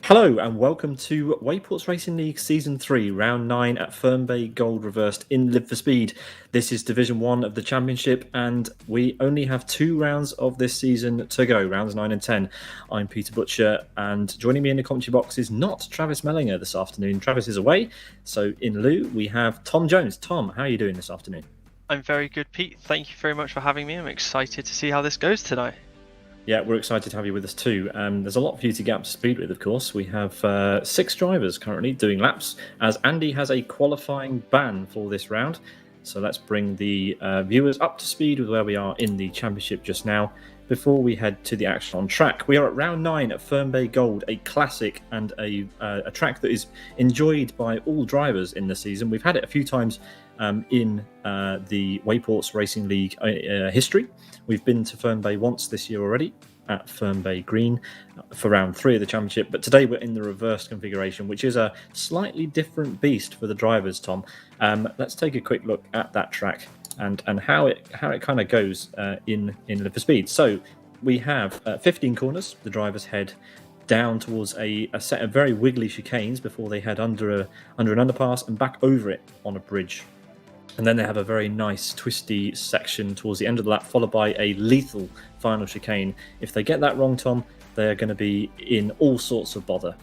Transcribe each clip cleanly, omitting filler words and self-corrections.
Hello and welcome to Wayports Racing League Season 3, Round 9 at Fern Bay Gold Reversed in Live for Speed. This is Division 1 of the Championship and we only have 2 rounds of this season to go, rounds 9 and 10. I'm Peter Butcher and joining me in the commentary box is not Travis Mellinger this afternoon. Travis is away, so in lieu we have Tom Jones. Tom, how are you doing this afternoon? I'm very good, Pete. Thank you very much for having me. I'm excited to see how this goes tonight. Yeah, we're excited to have you with us too. There's a lot for you to get up to speed with, of course. We have 6 drivers currently doing laps, as Andy has a qualifying ban for this round. So let's bring the viewers up to speed with where we are in the championship just now before we head to the action on track. We are at round 9 at Fern Bay Gold, a classic and a track that is enjoyed by all drivers in the season. We've had it a few times in the Wayports Racing League history. We've been to Fern Bay once this year already at Fern Bay Green for round 3 of the championship, but today we're in the reverse configuration, which is a slightly different beast for the drivers. Tom, let's take a quick look at that track and how it kind of goes in Live for Speed. So we have 15 corners. The drivers head down towards a set of very wiggly chicanes before they head under an underpass and back over it on a bridge. And then they have a very nice twisty section towards the end of the lap, followed by a lethal final chicane. If they get that wrong, Tom, they're going to be in all sorts of bother.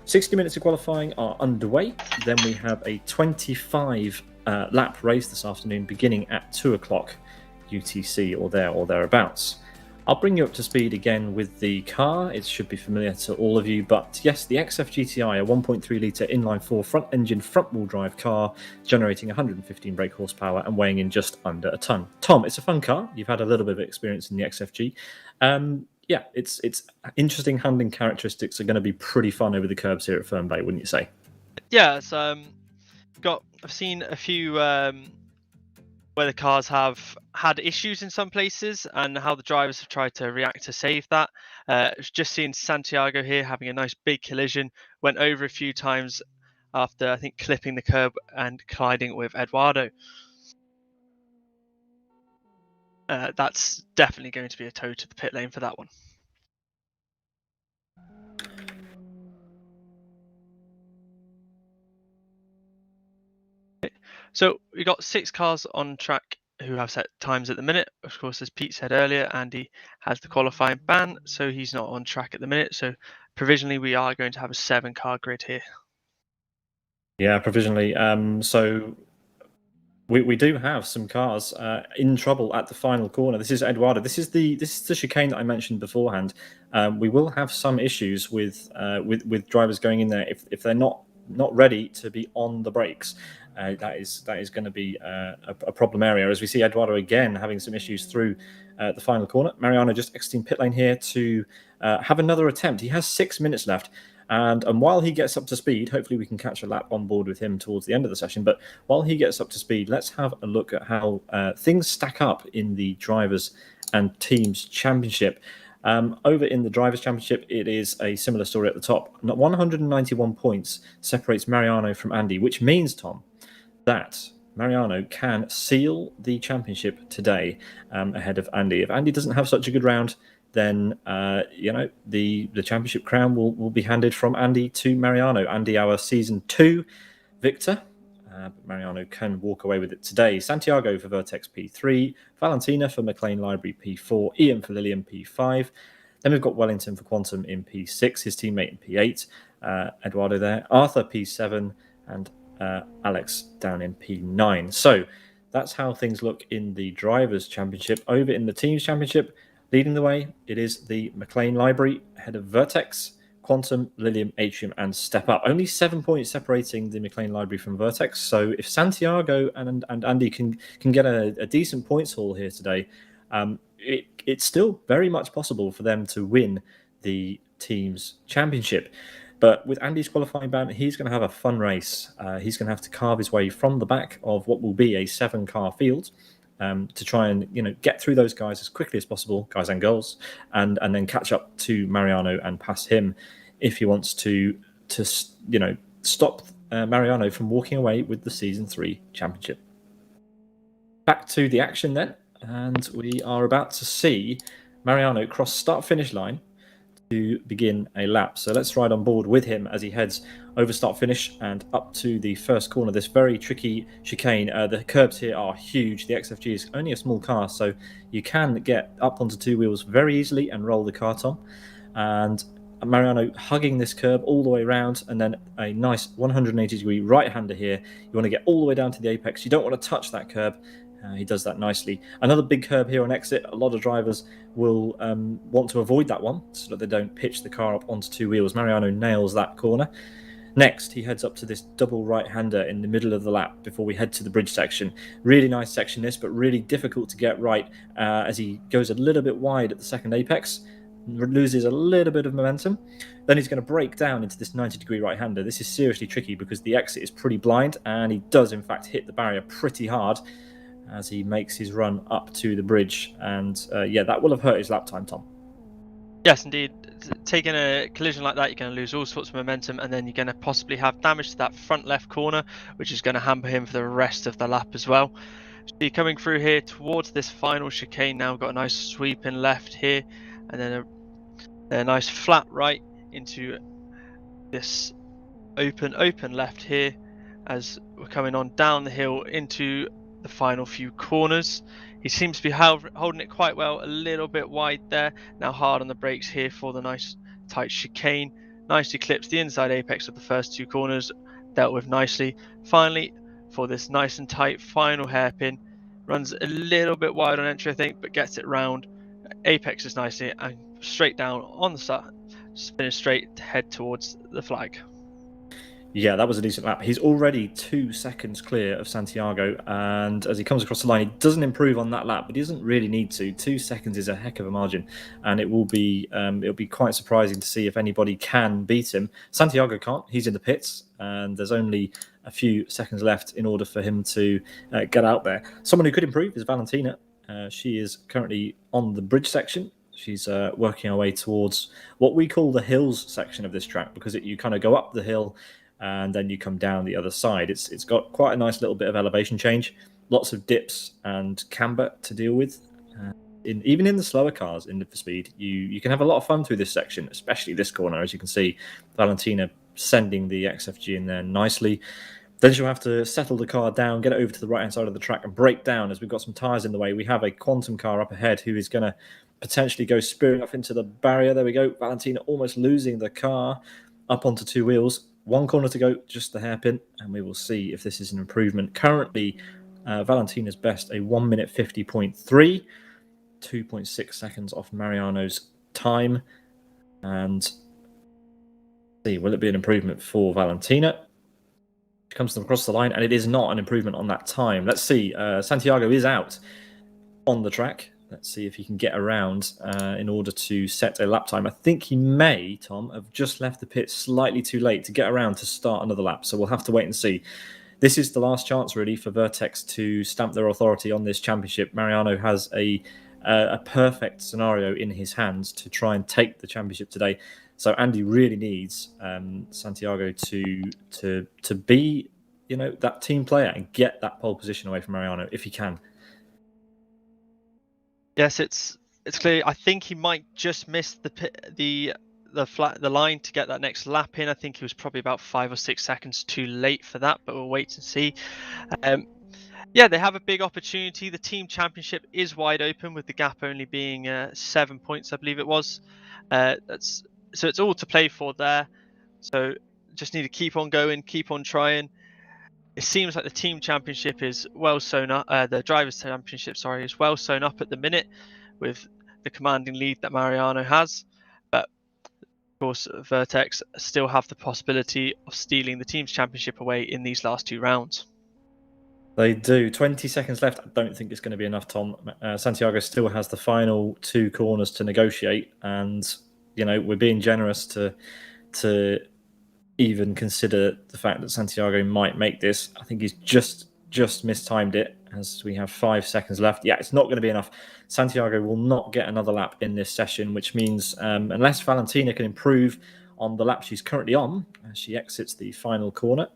60 minutes of qualifying are underway. Then we have a 25 lap race this afternoon, beginning at 2 o'clock UTC or thereabouts. I'll bring you up to speed again with the car. It should be familiar to all of you, but yes, the XF GTI, a 1.3 litre inline-4 front-engine, front-wheel drive car, generating 115 brake horsepower and weighing in just under a tonne. Tom, it's a fun car. You've had a little bit of experience in the XFG. Yeah, its interesting handling characteristics are going to be pretty fun over the curbs here at Fern Bay, wouldn't you say? Yeah, so I've seen a few where the cars have had issues in some places and how the drivers have tried to react to save that. Just seeing Santiago here having a nice big collision, went over a few times after I think clipping the curb and colliding with Eduardo. That's definitely going to be a tow to the pit lane for that one. So we got 6 cars on track who have set times at the minute. Of course, as Pete said earlier, Andy has the qualifying ban, so he's not on track at the minute. So provisionally, we are going to have a 7-car grid here. Yeah, provisionally. So we do have some cars in trouble at the final corner. This is Eduardo. This is the chicane that I mentioned beforehand. We will have some issues with drivers going in there if they're not ready to be on the brakes. That is going to be a problem area, as we see Eduardo again having some issues through the final corner. Mariano just exiting pit lane here to have another attempt. He has 6 minutes left. And while he gets up to speed, hopefully we can catch a lap on board with him towards the end of the session. But while he gets up to speed, let's have a look at how things stack up in the Drivers and Teams Championship. Over in the Drivers' Championship, it is a similar story at the top. 191 points separates Mariano from Andy, which means, Tom, that Mariano can seal the championship today ahead of Andy. If Andy doesn't have such a good round, then the championship crown will be handed from Andy to Mariano. Andy, our season 2 victor. But Mariano can walk away with it today. Santiago for Vertex P3, Valentina for McLean Library P4, Ian for Lilium P5. Then we've got Wellington for Quantum in P6, his teammate in P8, Eduardo there, Arthur P7, and Alex down in P9. So that's how things look in the Drivers' Championship. Over in the Teams' Championship, leading the way, it is the McLean Library ahead of Vertex, Quantum, Lilium, Atrium, and Step Up. Only 7 points separating the McLean Library from Vertex. So if Santiago and Andy can get a decent points haul here today, it's still very much possible for them to win the Teams' Championship. But with Andy's qualifying ban, he's going to have a fun race. He's going to have to carve his way from the back of what will be a 7-car field to try and get through those guys as quickly as possible, guys and girls, and then catch up to Mariano and pass him if he wants to stop Mariano from walking away with the Season 3 championship. Back to the action then, and we are about to see Mariano cross start-finish line to begin a lap. So let's ride on board with him as he heads over start finish and up to the first corner. This very tricky chicane. The curbs here are huge. The XFG is only a small car, so you can get up onto two wheels very easily and roll the kart on. And Mariano hugging this curb all the way around, and then a nice 180-degree right-hander here. You want to get all the way down to the apex. You don't want to touch that curb. He does that nicely. Another big curb here on exit. A lot of drivers will want to avoid that one so that they don't pitch the car up onto two wheels. Mariano nails that corner. Next, he heads up to this double right-hander in the middle of the lap before we head to the bridge section. Really nice section this, but really difficult to get right as he goes a little bit wide at the second apex, loses a little bit of momentum. Then he's going to break down into this 90-degree right-hander. This is seriously tricky because the exit is pretty blind, and he does, in fact, hit the barrier pretty hard as he makes his run up to the bridge. And yeah, that will have hurt his lap time, Tom. Yes, indeed. Taking a collision like that, you're going to lose all sorts of momentum, and then you're going to possibly have damage to that front left corner, which is going to hamper him for the rest of the lap as well. So you're coming through here towards this final chicane now. Got a nice sweep in left here, and then a nice flat right into this open left here as we're coming on down the hill into the final few corners. He seems to be holding it quite well, a little bit wide there. Now hard on the brakes here for the nice tight chicane. Nicely clips the inside apex of the first two corners, dealt with nicely. Finally, for this nice and tight final hairpin, runs a little bit wide on entry, I think, but gets it round. Apexes nicely and straight down on the start. Spinning straight to head towards the flag. Yeah, that was a decent lap. He's already 2 seconds clear of Santiago, and as he comes across the line, he doesn't improve on that lap, but he doesn't really need to. 2 seconds is a heck of a margin, and it'll be quite surprising to see if anybody can beat him. Santiago can't. He's in the pits, and there's only a few seconds left in order for him to get out there. Someone who could improve is Valentina. She is currently on the bridge section. She's working her way towards what we call the hills section of this track, because you kind of go up the hill and then you come down the other side. It's got quite a nice little bit of elevation change, lots of dips and camber to deal with. Even in the slower cars in Need for Speed, you can have a lot of fun through this section, especially this corner. As you can see, Valentina sending the XFG in there nicely. Then she'll have to settle the car down, get it over to the right-hand side of the track and break down as we've got some tyres in the way. We have a Quantum car up ahead who is going to potentially go spearing off into the barrier. There we go. Valentina almost losing the car up onto two wheels. One corner to go, just the hairpin, and we will see if this is an improvement. Currently, Valentina's best, a 1 minute 50.3, 2.6 seconds off Mariano's time. And see, will it be an improvement for Valentina? She comes across the line, and it is not an improvement on that time. Let's see. Santiago is out on the track. Let's see if he can get around in order to set a lap time. I think he may, Tom, have just left the pit slightly too late to get around to start another lap. So we'll have to wait and see. This is the last chance, really, for Vertex to stamp their authority on this championship. Mariano has a perfect scenario in his hands to try and take the championship today. So Andy really needs Santiago to be, that team player and get that pole position away from Mariano if he can. Yes, it's clear. I think he might just miss the line to get that next lap in. I think he was probably about 5 or 6 seconds too late for that, but we'll wait and see. Yeah, they have a big opportunity. The team championship is wide open with the gap only being 7 points, I believe it was. So it's all to play for there. So just need to keep on going, keep on trying. It seems like the team championship is well sewn up. The drivers' championship, is well sewn up at the minute with the commanding lead that Mariano has. But of course, Vertex still have the possibility of stealing the team's championship away in these last 2 rounds. They do. 20 seconds left. I don't think it's going to be enough, Tom. Santiago still has the final 2 corners to negotiate, and we're being generous to even consider the fact that Santiago might make this. I think he's just mistimed it as we have 5 seconds left. Yeah, it's not going to be enough. Santiago will not get another lap in this session, which means unless Valentina can improve on the lap she's currently on, as she exits the final corner,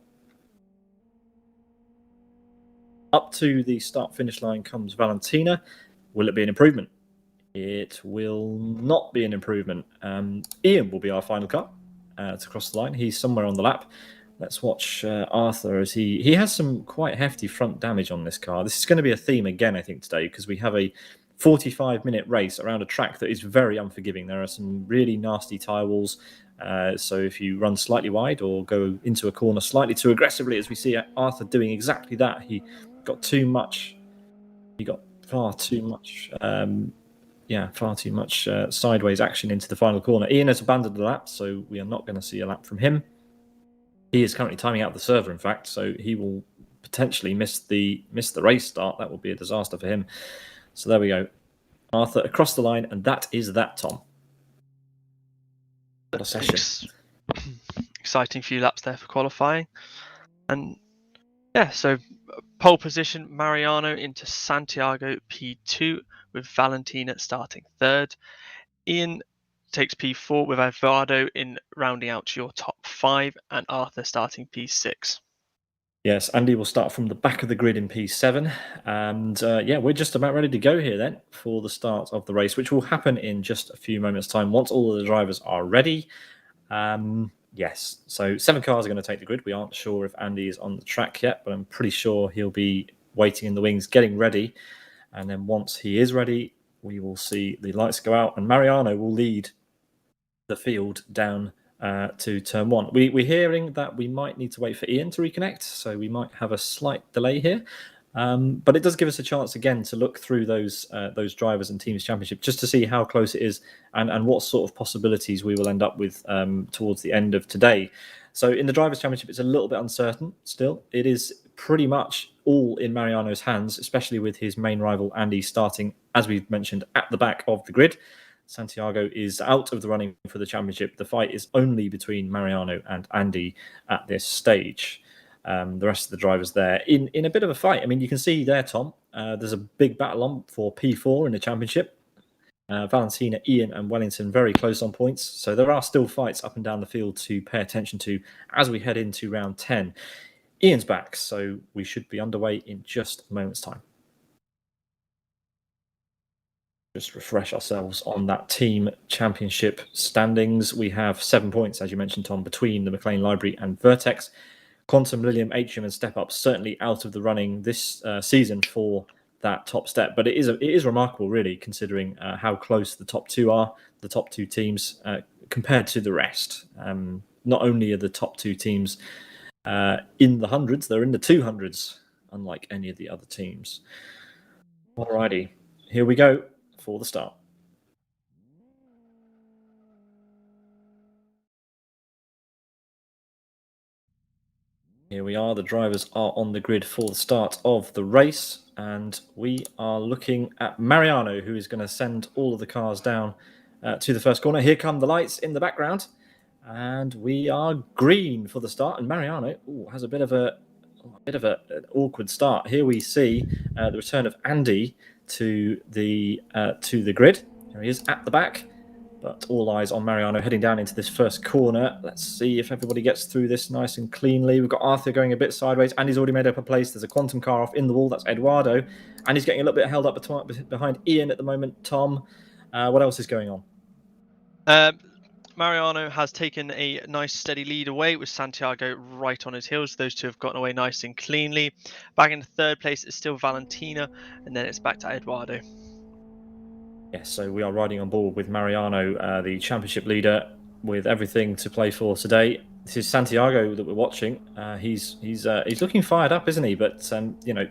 up to the start-finish line comes Valentina. Will it be an improvement? It will not be an improvement. Ian will be our final car to cross the line. He's somewhere on the lap. Let's watch Arthur as he has some quite hefty front damage on this car. This is going to be a theme again, I think, today, because we have a 45-minute race around a track that is very unforgiving. There are some really nasty tyre walls. So if you run slightly wide or go into a corner slightly too aggressively, as we see Arthur doing exactly that, he got too much. He got far too much. Far too much sideways action into the final corner. Ian has abandoned the lap, so we are not going to see a lap from him. He is currently timing out the server, in fact, so he will potentially miss the race start. That will be a disaster for him. So there we go. Arthur across the line, and that is that, Tom. What a session. Exciting few laps there for qualifying. And yeah, so pole position, Mariano into Santiago P2 with Valentina starting third. Ian takes P4 with Eduardo in rounding out your top 5 and Arthur starting P6. Yes, Andy will start from the back of the grid in P7. And we're just about ready to go here then for the start of the race, which will happen in just a few moments' time once all of the drivers are ready. Yes, so 7 cars are going to take the grid. We aren't sure if Andy is on the track yet, but I'm pretty sure he'll be waiting in the wings, getting ready. And then once he is ready, we will see the lights go out and Mariano will lead the field down to turn 1. We're hearing that we might need to wait for Ian to reconnect, so we might have a slight delay here. But it does give us a chance again to look through those drivers and teams championship just to see how close it is and what sort of possibilities we will end up with towards the end of today. So in the drivers championship, it's a little bit uncertain still. It is pretty much all in Mariano's hands, especially with his main rival Andy starting, as we've mentioned, at the back of the grid. Santiago is out of the running for the championship. The fight is only between Mariano and Andy at this stage. The rest of the drivers there in a bit of a fight. I mean, you can see there, Tom, there's a big battle on for P4 in the championship. Valentina, Ian and Wellington very close on points. So there are still fights up and down the field to pay attention to as we head into round 10. Ian's back, so we should be underway in just a moment's time. Just refresh ourselves on that team championship standings. We have 7 points, as you mentioned, Tom, between the McLean Library and Vertex. Quantum, Lilium, Atrium, and Step Up certainly out of the running this season for that top step. But it is remarkable, really, considering how close the top 2 are, the top 2 teams compared to the rest. Not only are the top 2 teams in the hundreds, they're in the 200s, unlike any of the other teams. Alrighty, here we go for the start. Here we are, the drivers are on the grid for the start of the race, and we are looking at Mariano, who is going to send all of the cars down to the first corner. Here come the lights in the background, and we are green for the start, and Mariano has a bit of an awkward start. Here we see the return of Andy to the grid. Here he is at the back, but all eyes on Mariano heading down into this first corner. Let's see if everybody gets through this nice and cleanly. We've got Arthur going a bit sideways. Andy's already made up a place. There's a quantum car off in the wall. That's Eduardo. And he's getting a little bit held up behind Ian at the moment. Tom, what else is going on? Mariano has taken a nice steady lead away with Santiago right on his heels. Those two have gotten away nice and cleanly. Back in third place is still Valentina, and then it's back to Eduardo. Yes, so we are riding on board with Mariano, the championship leader, with everything to play for today. This is Santiago that we're watching. He's looking fired up, isn't he? But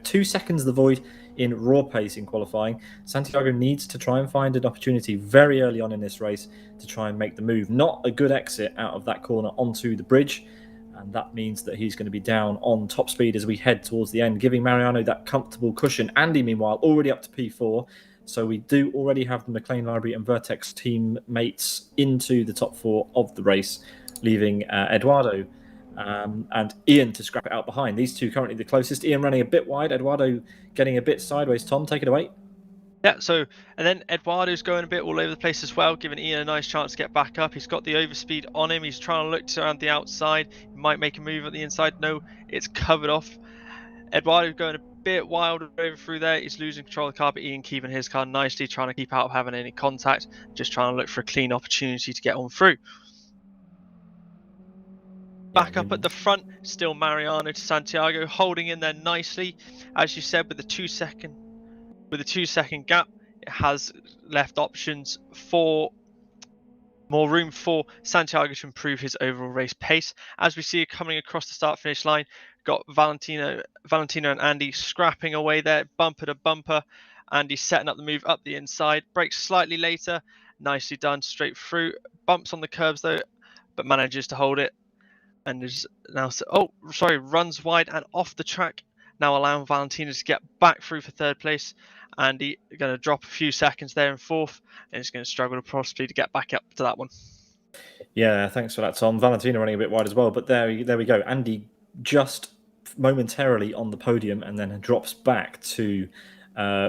2 seconds the void in raw pace in qualifying. Santiago needs to try and find an opportunity very early on in this race to try and make the move. Not a good exit out of that corner onto the bridge, and that means that he's going to be down on top speed as we head towards the end, giving Mariano that comfortable cushion. Andy, meanwhile, already up to P4. So we do already have the McLean Library and Vertex teammates into the top 4 of the race, leaving Eduardo and Ian to scrap it out behind. These two currently the closest. Ian running a bit wide, Eduardo getting a bit sideways. Tom, take it away. Yeah, so, and then Eduardo's going a bit all over the place as well, giving Ian a nice chance to get back up. He's got the overspeed on him. He's trying to look around the outside. He might make a move at the inside. No, it's covered off. Eduardo going a bit wild over through there. He's losing control of the car, but Ian keeping his car nicely, trying to keep out of having any contact, just trying to look for a clean opportunity to get on through. Back up at the front, still Mariano to Santiago, holding in there nicely. As you said, with the 2-second gap, it has left options for more room for Santiago to improve his overall race pace. As we see coming across the start-finish line, got Valentino and Andy scrapping away there, bumper to bumper. Andy setting up the move up the inside, brakes slightly later, nicely done, straight through. Bumps on the curbs though, but manages to hold it. And is now runs wide and off the track, now allowing Valentino to get back through for third place. Andy going to drop a few seconds there in fourth, and is going to struggle possibly to get back up to that one. Yeah, thanks for that, Tom. Valentino running a bit wide as well, but there we go. Andy just momentarily on the podium and then drops back to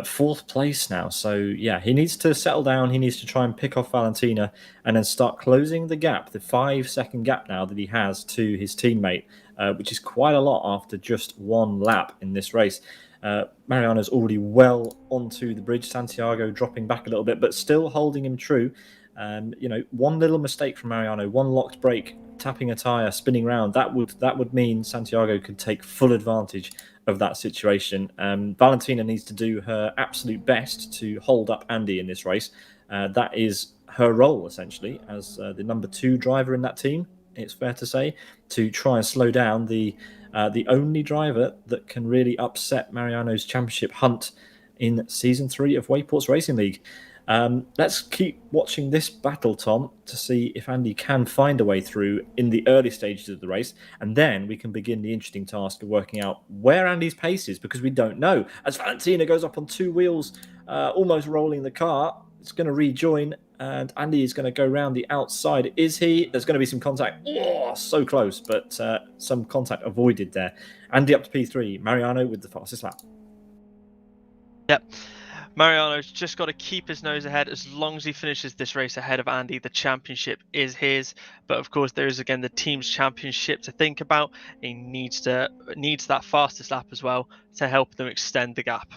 fourth place now. So yeah, he needs to settle down. He needs to try and pick off Valentina and then start closing the gap, the 5-second gap now that he has to his teammate, which is quite a lot after just one lap in this race. Mariano's already well onto the bridge. Santiago dropping back a little bit, but still holding him true. One little mistake from Mariano, one locked brake, tapping a tyre, spinning round, that would mean Santiago could take full advantage of that situation. Valentina needs to do her absolute best to hold up Andy in this race. That is her role, essentially, as the number 2 driver in that team, it's fair to say, to try and slow down the only driver that can really upset Mariano's championship hunt in Season 3 of Wayports Racing League. Let's keep watching this battle, Tom, to see if Andy can find a way through in the early stages of the race, and then we can begin the interesting task of working out where Andy's pace is, because we don't know. As Valentina goes up on 2 wheels, almost rolling the car, it's going to rejoin, and Andy is going to go round the outside. Is he? There's going to be some contact. Oh, so close, but some contact avoided there. Andy up to P3, Mariano with the fastest lap. Yep. Mariano's just got to keep his nose ahead. As long as he finishes this race ahead of Andy, the championship is his. But of course, there is again the team's championship to think about. He needs that fastest lap as well to help them extend the gap.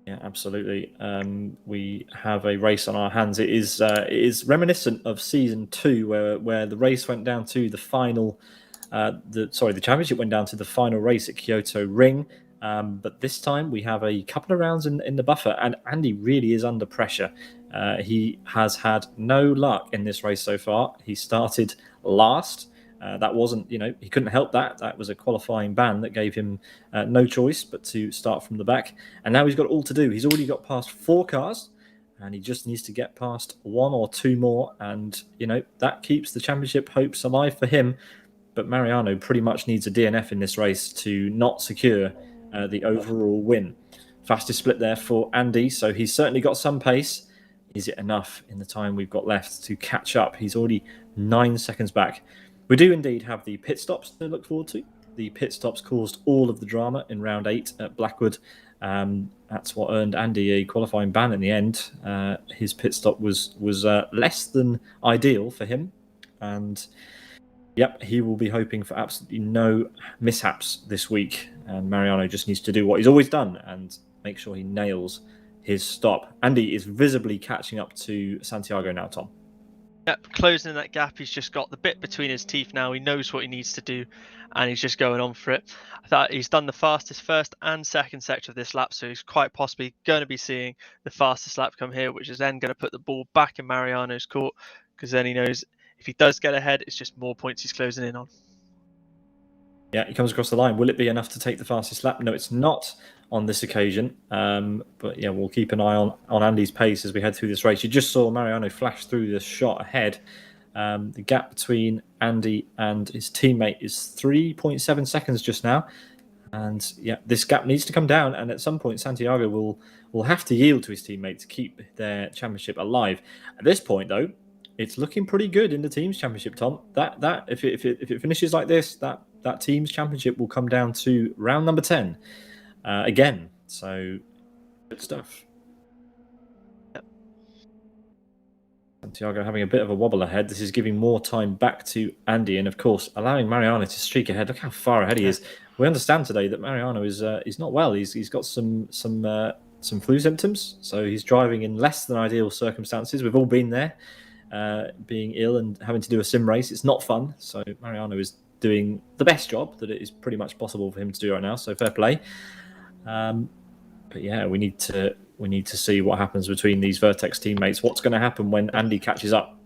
Yeah, absolutely. We have a race on our hands. It is reminiscent of Season 2, where the race went down to the final. The championship went down to the final race at Kyoto Ring. But this time we have a couple of rounds in the buffer, and Andy really is under pressure. He has had no luck in this race so far. He started last. That wasn't, he couldn't help that. That was a qualifying ban that gave him no choice but to start from the back. And now he's got all to do. He's already got past 4 cars, and he just needs to get past 1 or 2 more. And, that keeps the championship hopes alive for him. But Mariano pretty much needs a DNF in this race to not secure the overall win. Fastest split there for Andy, so he's certainly got some pace. Is it enough in the time we've got left to catch up? He's already 9 seconds back. We do indeed have the pit stops to look forward to. The pit stops caused all of the drama in round 8 at Blackwood. That's what earned Andy a qualifying ban in the end. His pit stop was less than ideal for him, and yep, he will be hoping for absolutely no mishaps this week. And Mariano just needs to do what he's always done and make sure he nails his stop. Andy is visibly catching up to Santiago now, Tom. Yep, closing that gap. He's just got the bit between his teeth now. He knows what he needs to do, and he's just going on for it. I thought he's done the fastest first and second section of this lap, so he's quite possibly going to be seeing the fastest lap come here, which is then going to put the ball back in Mariano's court, because then he knows if he does get ahead, it's just more points he's closing in on. Yeah, he comes across the line. Will it be enough to take the fastest lap? No, it's not on this occasion. But yeah, we'll keep an eye on Andy's pace as we head through this race. You just saw Mariano flash through the shot ahead. The gap between Andy and his teammate is 3.7 seconds just now. And yeah, this gap needs to come down. And at some point, Santiago will have to yield to his teammate to keep their championship alive. At this point, though, it's looking pretty good in the team's championship, Tom. That if it finishes like this, that team's championship will come down to round number 10 again. So good stuff. Yep. Santiago having a bit of a wobble ahead. This is giving more time back to Andy, and of course allowing Mariano to streak ahead. Look how far ahead he is. We understand today that Mariano is not well. He's got some flu symptoms, so he's driving in less than ideal circumstances. We've all been there, being ill and having to do a sim race. It's not fun. So Mariano is doing the best job that it is pretty much possible for him to do right now. So fair play. But yeah, we need to see what happens between these Vertex teammates. What's going to happen when Andy catches up?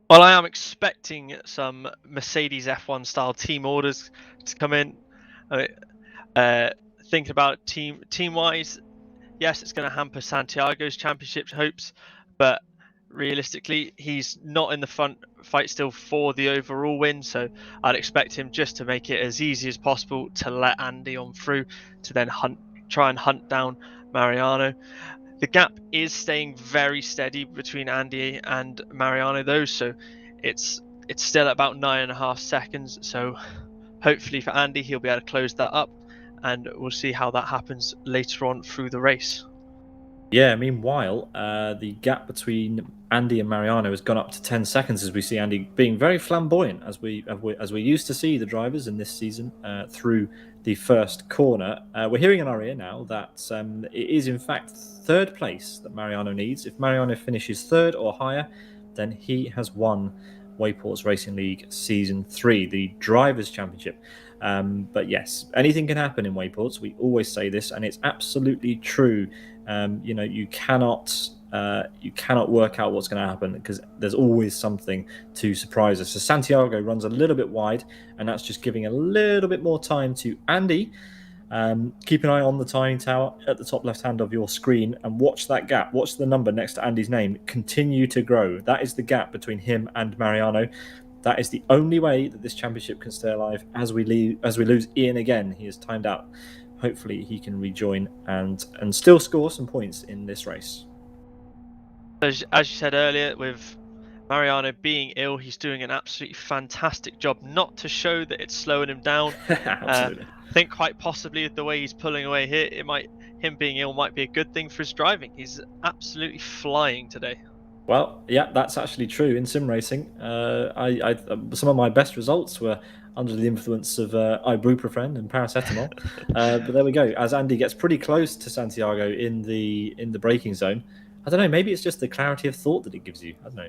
Well, I am expecting some Mercedes F1 style team orders to come in. Thinking about team wise, yes, it's going to hamper Santiago's championship hopes, but realistically, he's not in the front fight still for the overall win. So I'd expect him just to make it as easy as possible to let Andy on through, to then try and hunt down Mariano. The gap is staying very steady between Andy and Mariano, though, so it's still at about 9.5 seconds. So hopefully for Andy, he'll be able to close that up, and we'll see how that happens later on through the race. Yeah, meanwhile, the gap between Andy and Mariano has gone up to 10 seconds as we see Andy being very flamboyant, as we used to see the drivers in this season through the first corner. We're hearing in our ear now that it is in fact third place that Mariano needs. If Mariano finishes third or higher, then he has won Wayports Racing League Season 3, the Drivers' Championship. But yes, anything can happen in Wayports. We always say this, and it's absolutely true. You cannot work out what's going to happen because there's always something to surprise us. So Santiago runs a little bit wide, and that's just giving a little bit more time to Andy. Keep an eye on the timing tower at the top left hand of your screen and watch that gap. Watch the number next to Andy's name continue to grow. That is the gap between him and Mariano. That is the only way that this championship can stay alive. As we lose Ian again, he is timed out. Hopefully he can rejoin and still score some points in this race. As you said earlier, with Mariano being ill, he's doing an absolutely fantastic job not to show that it's slowing him down. Absolutely. I think quite possibly the way he's pulling away here, him being ill might be a good thing for his driving. He's absolutely flying today. Well, yeah, that's actually true in sim racing. Some of my best results were under the influence of ibuprofen and paracetamol. But there we go. As Andy gets pretty close to Santiago in the braking zone, I don't know. Maybe it's just the clarity of thought that it gives you. I don't know.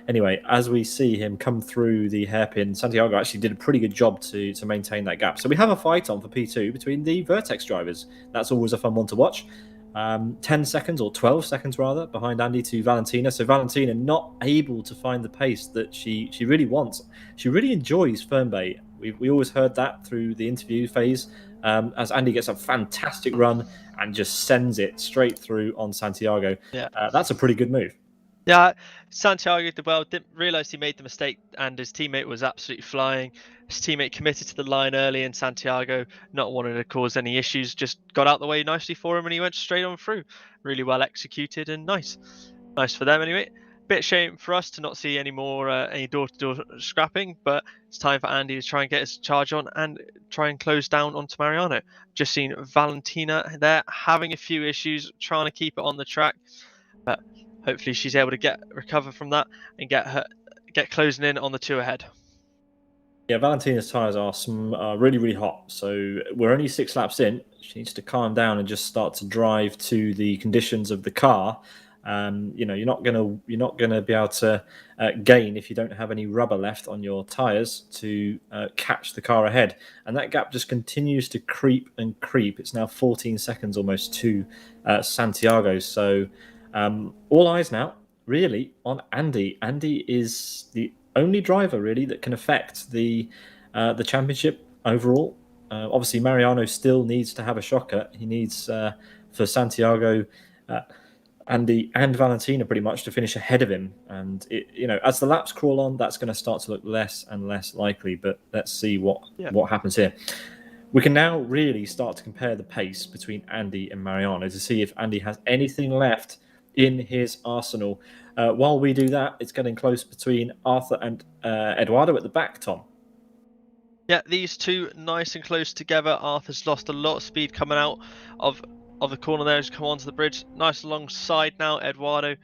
Anyway, as we see him come through the hairpin, Santiago actually did a pretty good job to maintain that gap. So we have a fight on for P2 between the Vertex drivers. That's always a fun one to watch. 10 seconds or 12 seconds rather behind Andy to Valentina. So Valentina not able to find the pace that she really wants. She really enjoys Fern Bay. We always heard that through the interview phase as Andy gets a fantastic run and just sends it straight through on Santiago. Yeah, that's a pretty good move. Yeah, Santiago did well. Didn't realise he made the mistake, and his teammate was absolutely flying. His teammate committed to the line early, and Santiago, not wanting to cause any issues, just got out the way nicely for him, and he went straight on through. Really well executed and nice for them anyway. Bit shame for us to not see any more any door-to-door scrapping, but it's time for Andy to try and get his charge on and try and close down onto Mariano. Just seen Valentina there having a few issues, trying to keep it on the track, but hopefully she's able to recover from that and get closing in on the two ahead. Yeah, Valentina's tyres are really, really hot. So we're only 6 laps in. She needs to calm down and just start to drive to the conditions of the car. You're not gonna be able to gain if you don't have any rubber left on your tyres to catch the car ahead. And that gap just continues to creep and creep. It's now 14 seconds almost to Santiago. So all eyes now really on Andy. Andy is the only driver really that can affect the championship overall. Obviously, Mariano still needs to have a shocker. He needs for Santiago, Andy, and Valentina pretty much to finish ahead of him. And as the laps crawl on, that's going to start to look less and less likely. But let's see what happens here. We can now really start to compare the pace between Andy and Mariano to see if Andy has anything left in his arsenal. While we do that, it's getting close between Arthur and Eduardo at the back, Tom. Yeah, these two nice and close together. Arthur's lost a lot of speed coming out of the corner there. He's come onto the bridge. Nice alongside now, Eduardo.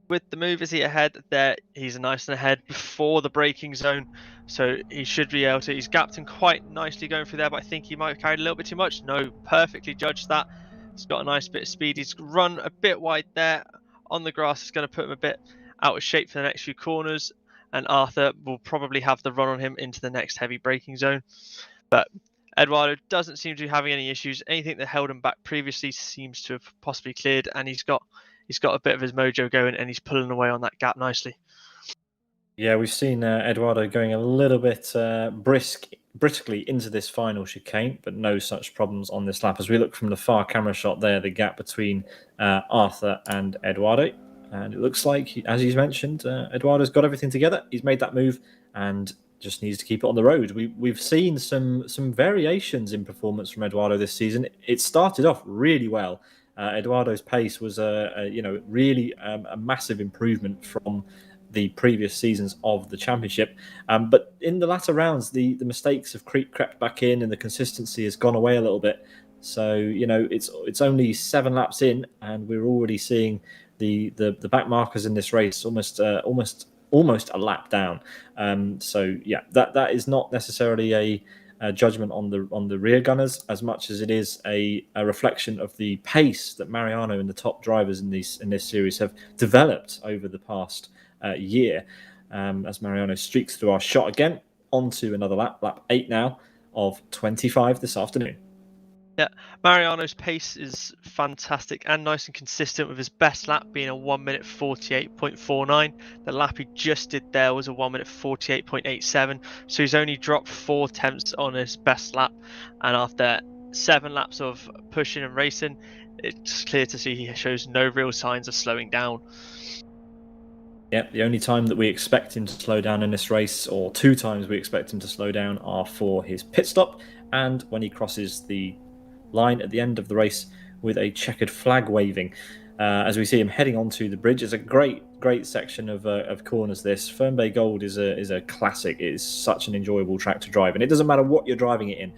with the move, is he ahead there? He's nice and ahead before the braking zone, so he should be able to. He's gapped him quite nicely going through there, but I think he might have carried a little bit too much. No, perfectly judged that. He's got a nice bit of speed. He's run a bit wide there on the grass. It's going to put him a bit out of shape for the next few corners, and Arthur will probably have the run on him into the next heavy braking zone. But Eduardo doesn't seem to be having any issues. Anything that held him back previously seems to have possibly cleared, and he's got a bit of his mojo going, and he's pulling away on that gap nicely. Yeah, we've seen Eduardo going a little bit briskly into this final chicane, but no such problems on this lap. As we look from the far camera shot there, the gap between Arthur and Eduardo. And it looks like, as he's mentioned, Eduardo's got everything together. He's made that move and just needs to keep it on the road. We've seen some variations in performance from Eduardo this season. It started off really well. Eduardo's pace was really a massive improvement from the previous seasons of the championship. But in the latter rounds, the mistakes have crept back in and the consistency has gone away a little bit. So, it's only 7 laps in and we're already seeing the back markers in this race almost a lap down. That is not necessarily a judgment on the rear gunners as much as it is a reflection of the pace that Mariano and the top drivers in this series have developed over the past year. As Mariano streaks through our shot again onto another lap 8 now of 25 this afternoon. Yeah, Mariano's pace is fantastic and nice and consistent, with his best lap being a 1 minute 48.49. The lap he just did there was a 1 minute 48.87, so he's only dropped 4 tenths on his best lap. And after 7 laps of pushing and racing, it's clear to see he shows no real signs of slowing down. Yeah, the only time that we expect him to slow down in this race, or 2 times we expect him to slow down, are for his pit stop and when he crosses the line at the end of the race with a checkered flag waving. As we see him heading onto the bridge, it's a great section of corners. This Fern Bay Gold is a classic. It is such an enjoyable track to drive, and it doesn't matter what you're driving it in.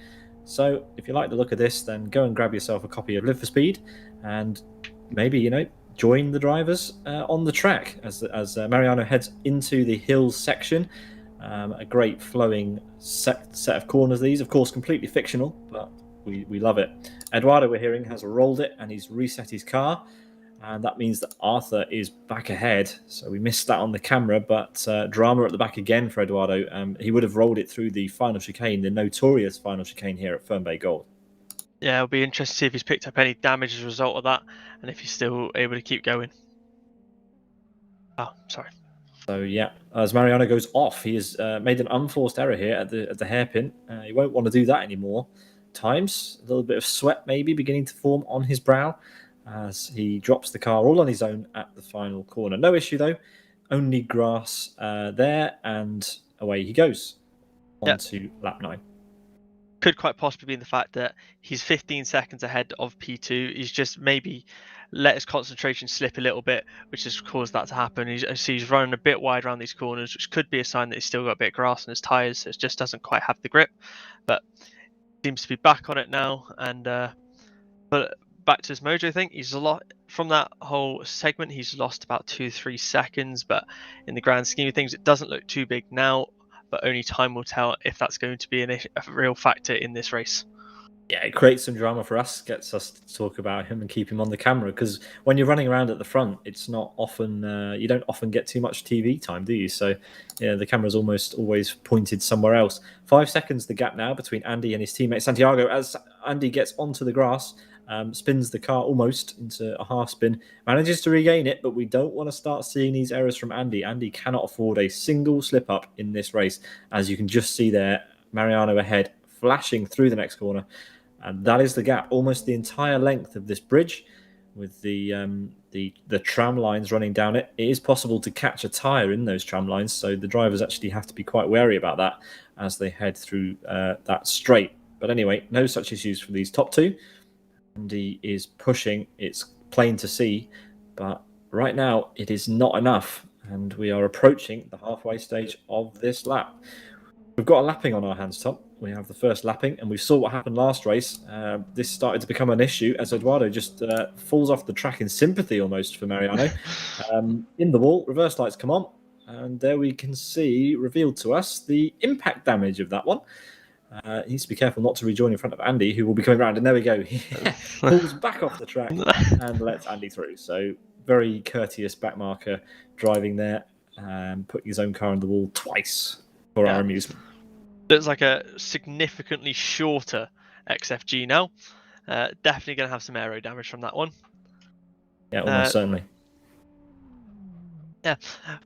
So if you like the look of this, then go and grab yourself a copy of Live for Speed, and maybe join the drivers on the track as Mariano heads into the hills section. A great flowing set of corners. These, of course, completely fictional, but we love it. Eduardo, we're hearing, has rolled it and he's reset his car, and that means that Arthur is back ahead. So we missed that on the camera, but drama at the back again for Eduardo. He would have rolled it through the final chicane, the notorious final chicane here at Fern Bay Gold. Yeah, it'll be interesting to see if he's picked up any damage as a result of that, and if he's still able to keep going. Oh, sorry. So yeah, as Mariano goes off, he has made an unforced error here at the hairpin. He won't want to do that anymore. Times a little bit of sweat maybe beginning to form on his brow as he drops the car all on his own at the final corner. No issue though, only grass there, and away he goes onto lap 9. Could quite possibly be the fact that he's 15 seconds ahead of P2. He's just maybe let his concentration slip a little bit, which has caused that to happen. He's running a bit wide around these corners, which could be a sign that he's still got a bit of grass in his tyres, so it just doesn't quite have the grip. But seems to be back on it now, and but back to his mojo. I think he's a lot from that whole segment. He's lost about 2-3 seconds, but in the grand scheme of things, it doesn't look too big now. But only time will tell if that's going to be a real factor in this race. Yeah, it creates some drama for us, gets us to talk about him and keep him on the camera, because when you're running around at the front, it's not often, you don't often get too much TV time, do you? So yeah, the camera's almost always pointed somewhere else. 5 seconds the gap now between Andy and his teammate Santiago as Andy gets onto the grass, spins the car almost into a half spin, manages to regain it, but we don't want to start seeing these errors from Andy. Andy cannot afford a single slip up in this race, as you can just see there, Mariano ahead, flashing through the next corner. And that is the gap, almost the entire length of this bridge, with the tram lines running down it. It is possible to catch a tyre in those tram lines, so the drivers actually have to be quite wary about that as they head through that straight. But anyway, no such issues for these top 2. Andy is pushing, it's plain to see, but right now it is not enough, and we are approaching the halfway stage of this lap. We've got a lapping on our hands, Tom. We have the first lapping, and we saw what happened last race. This started to become an issue as Eduardo just falls off the track in sympathy almost for Mariano. In the wall, reverse lights come on, and there we can see revealed to us the impact damage of that one. He needs to be careful not to rejoin in front of Andy, who will be coming around. And there we go. He pulls back off the track and lets Andy through. So very courteous backmarker driving there and putting his own car in the wall twice for our amusement. Looks like a significantly shorter XFG now. Definitely going to have some aero damage from that one. Yeah, almost certainly. Yeah,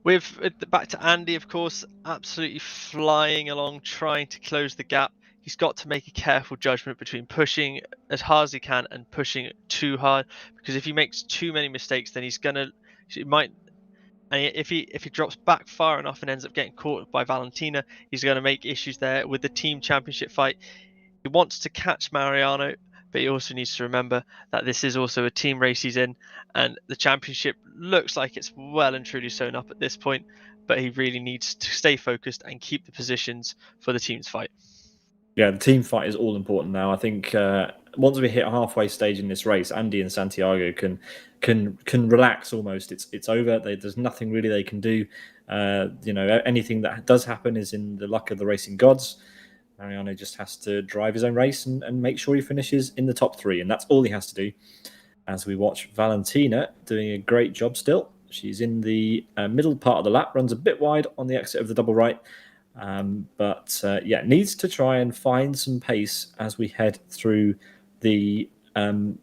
with back to Andy, of course, absolutely flying along, trying to close the gap. He's got to make a careful judgment between pushing as hard as he can and pushing too hard, because if he makes too many mistakes, then if he drops back far enough and ends up getting caught by Valentina, he's going to make issues there with the team championship fight. He wants to catch Mariano, but he also needs to remember that this is also a team race he's in, and the championship looks like it's well and truly sewn up at this point, but he really needs to stay focused and keep the positions for the team's fight. Yeah, the team fight is all important now. I think once we hit a halfway stage in this race, Andy and Santiago can relax almost. It's over. There's nothing really they can do. Anything that does happen is in the luck of the racing gods. Mariano just has to drive his own race and make sure he finishes in the top 3, and that's all he has to do. As we watch Valentina doing a great job still. She's in the middle part of the lap, runs a bit wide on the exit of the double right, but needs to try and find some pace as we head through the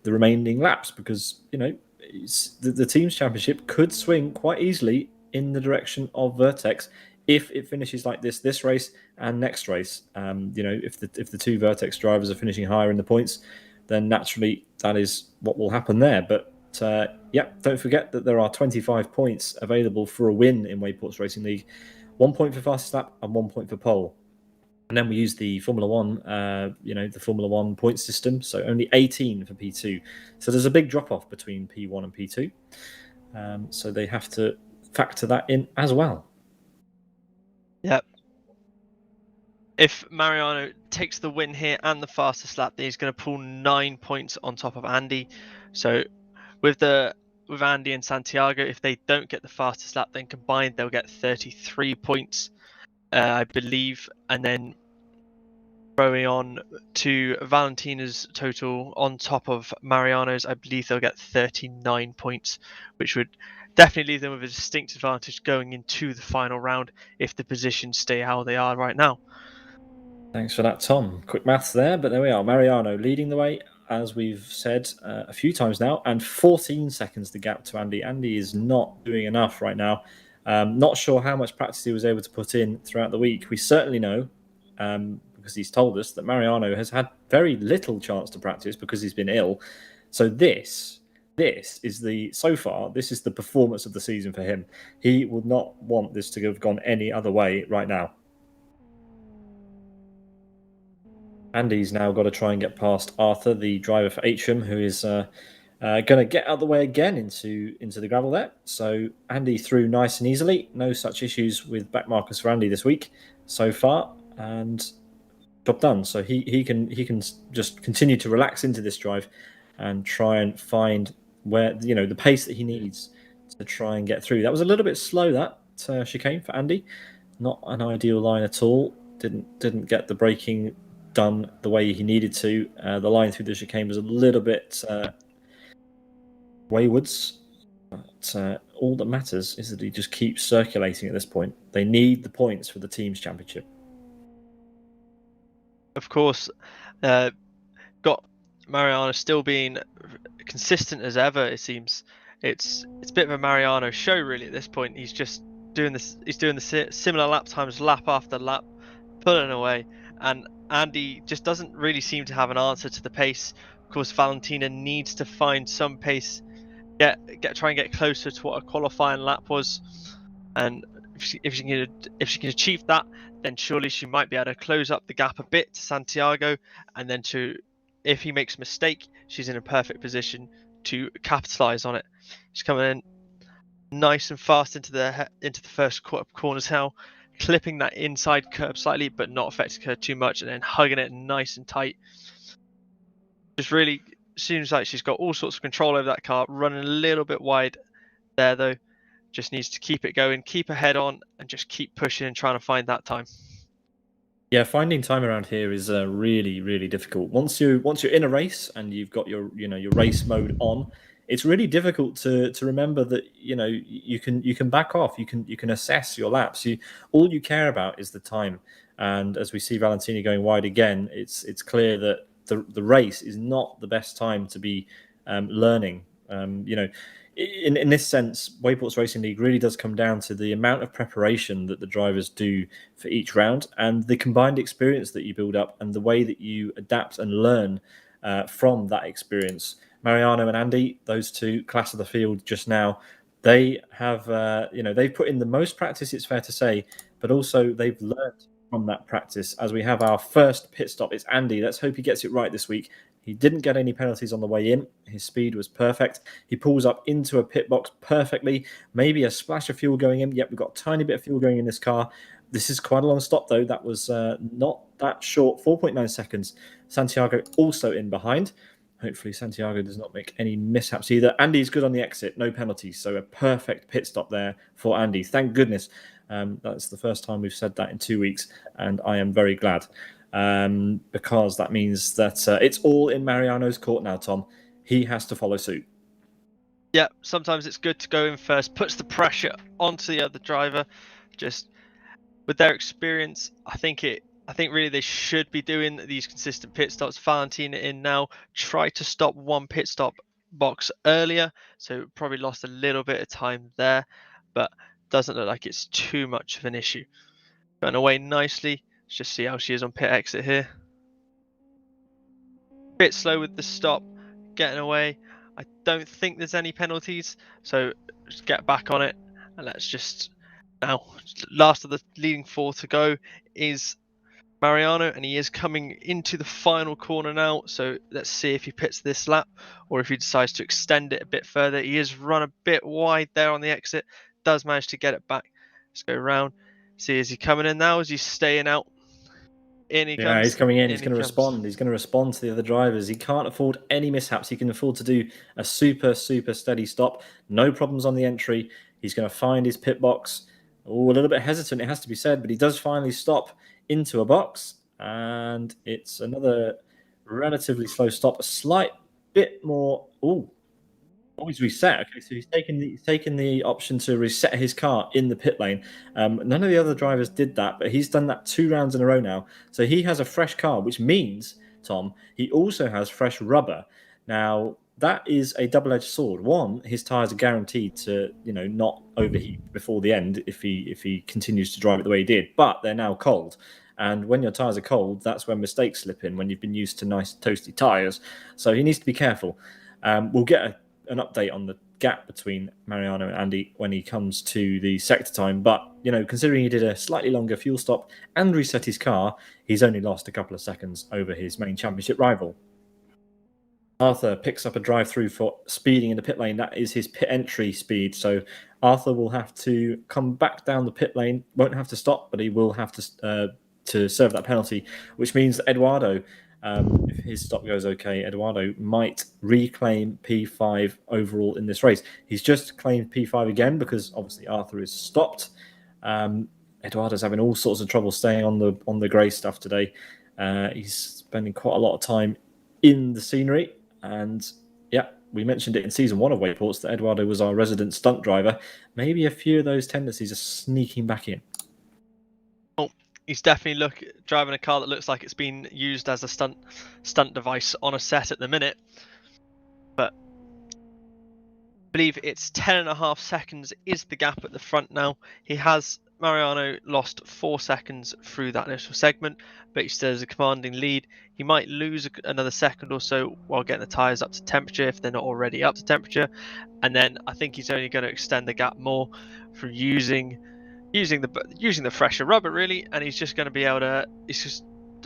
remaining laps, because the team's championship could swing quite easily in the direction of Vertex if it finishes like this race and next race. If the two Vertex drivers are finishing higher in the points, then naturally that is what will happen there. But don't forget that there are 25 points available for a win in Wayports Racing League. 1 point for fastest lap and 1 point for pole. And then we use the Formula One, the Formula One point system. So only 18 for P2. So there's a big drop off between P1 and P2. So they have to factor that in as well. Yep. If Mariano takes the win here and the fastest lap, then he's going to pull 9 points on top of Andy. So with Andy and Santiago, if they don't get the fastest lap, then combined they'll get 33 points, I believe. And then throwing on to Valentina's total on top of Mariano's, I believe they'll get 39 points, which would definitely leave them with a distinct advantage going into the final round if the positions stay how they are right now. Thanks for that, Tom. Quick maths there, but there we are. Mariano leading the way, as we've said a few times now, and 14 seconds the gap to Andy. Andy is not doing enough right now. Not sure how much practice he was able to put in throughout the week. We certainly know, because he's told us, that Mariano has had very little chance to practice because he's been ill. So this is the performance of the season for him. He would not want this to have gone any other way right now. Andy's now got to try and get past Arthur, the driver for Atrium, who is going to get out of the way again into the gravel there. So Andy through nice and easily. No such issues with back markers for Andy this week so far, and job done. So he can just continue to relax into this drive and try and find where the pace that he needs to try and get through. That was a little bit slow, that chicane for Andy. Not an ideal line at all. Didn't get the braking done the way he needed to. The line through the chicane was a little bit waywards, but all that matters is that he just keeps circulating at this point. They need the points for the team's championship. Of course, got Mariano still being consistent as ever. It seems it's a bit of a Mariano show really at this point. He's just doing this. He's doing the similar lap times, lap after lap, pulling away, and Andy just doesn't really seem to have an answer to the pace. Of course, Valentina needs to find some pace, try and get closer to what a qualifying lap was, and if she can achieve that, then surely she might be able to close up the gap a bit to Santiago, and then if he makes a mistake, she's in a perfect position to capitalize on it. She's coming in nice and fast into the first corners now, clipping that inside curb slightly, but not affecting her too much, and then hugging it nice and tight. Just really seems like she's got all sorts of control over that car, running a little bit wide there though. Just needs to keep it going, keep her head on, and just keep pushing and trying to find that time. Yeah, finding time around here is really, really difficult. Once you're in a race and you've got your your race mode on, it's really difficult to remember that you can back off. You can assess your laps. All you care about is the time. And as we see Valentini going wide again, it's clear that the race is not the best time to be learning. In this sense, Wayports Racing League really does come down to the amount of preparation that the drivers do for each round and the combined experience that you build up and the way that you adapt and learn from that experience. Mariano and Andy, those two class of the field just now, they have they've put in the most practice, it's fair to say, but also they've learned from that practice. As we have our first pit stop, it's Andy. Let's hope he gets it right this week. He didn't get any penalties on the way in. His speed was perfect. He pulls up into a pit box perfectly. Maybe a splash of fuel going in. Yep, we've got a tiny bit of fuel going in this car. This is quite a long stop, though. That was not that short, 4.9 seconds. Santiago also in behind. Hopefully Santiago does not make any mishaps either. Andy's good on the exit, no penalties. So a perfect pit stop there for Andy. Thank goodness. That's the first time we've said that in 2 weeks, and I am very glad. Because that means that it's all in Mariano's court now, Tom. He has to follow suit. Yeah, sometimes it's good to go in first, puts the pressure onto the other driver. Just with their experience, I think really they should be doing these consistent pit stops. Valentina in now, try to stop one pit stop box earlier, so probably lost a little bit of time there, but doesn't look like it's too much of an issue. Going away nicely. Let's just see how she is on pit exit here. Bit slow with the stop, getting away. I don't think there's any penalties, so just get back on it, and let's just now. Last of the leading four to go is Mariano, and he is coming into the final corner now. So let's see if he pits this lap or if he decides to extend it a bit further. He is run a bit wide there on the exit, does manage to get it back. Let's go around. See, is he coming in now? Is he staying out? In he comes. Yeah, he's coming in. He's going to respond. He's going to respond to the other drivers. He can't afford any mishaps. He can afford to do a super, super steady stop. No problems on the entry. He's going to find his pit box. Oh, a little bit hesitant, it has to be said, but he does finally stop into a box. And it's another relatively slow stop. A slight bit more. Oh, always reset. Okay, so he's taken the option to reset his car in the pit lane. None of the other drivers did that, but he's done that 2 rounds in a row now. So he has a fresh car, which means, Tom, he also has fresh rubber. Now that is a double-edged sword. One, his tires are guaranteed to not overheat before the end if he continues to drive it the way he did. But they're now cold. And when your tires are cold, that's when mistakes slip in, when you've been used to nice toasty tires. So he needs to be careful. We'll get an update on the gap between Mariano and Andy when he comes to the sector time. But, considering he did a slightly longer fuel stop and reset his car, he's only lost a couple of seconds over his main championship rival. Arthur picks up a drive-through for speeding in the pit lane. That is his pit entry speed. So Arthur will have to come back down the pit lane. Won't have to stop, but he will have to serve that penalty, which means that Eduardo, if his stop goes okay, Eduardo might reclaim P5 overall in this race. He's just claimed P5 again because obviously Arthur is stopped. Eduardo's having all sorts of trouble staying on the grey stuff today. He's spending quite a lot of time in the scenery, and yeah, we mentioned it in season 1 of Wayports that Eduardo was our resident stunt driver. Maybe a few of those tendencies are sneaking back in. He's definitely driving a car that looks like it's been used as a stunt device on a set at the minute. But I believe it's 10.5 seconds is the gap at the front now. Mariano lost 4 seconds through that initial segment, but he still has a commanding lead. He might lose another second or so while getting the tyres up to temperature if they're not already up to temperature. And then I think he's only going to extend the gap more through using the fresher rubber, really, and he's just going to be able to.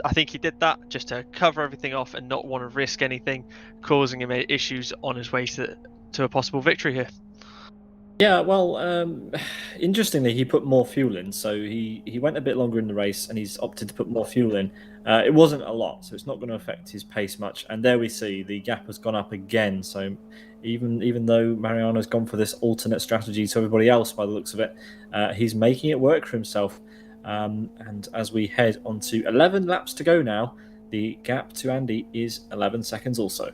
I think he did that just to cover everything off and not want to risk anything causing him issues on his way to a possible victory here. Yeah, well, interestingly, he put more fuel in, so he went a bit longer in the race, and he's opted to put more fuel in. It wasn't a lot, so it's not going to affect his pace much. And there we see the gap has gone up again. So even though Mariano's gone for this alternate strategy to everybody else, by the looks of it, he's making it work for himself. And as we head on to 11 laps to go now, the gap to Andy is 11 seconds also.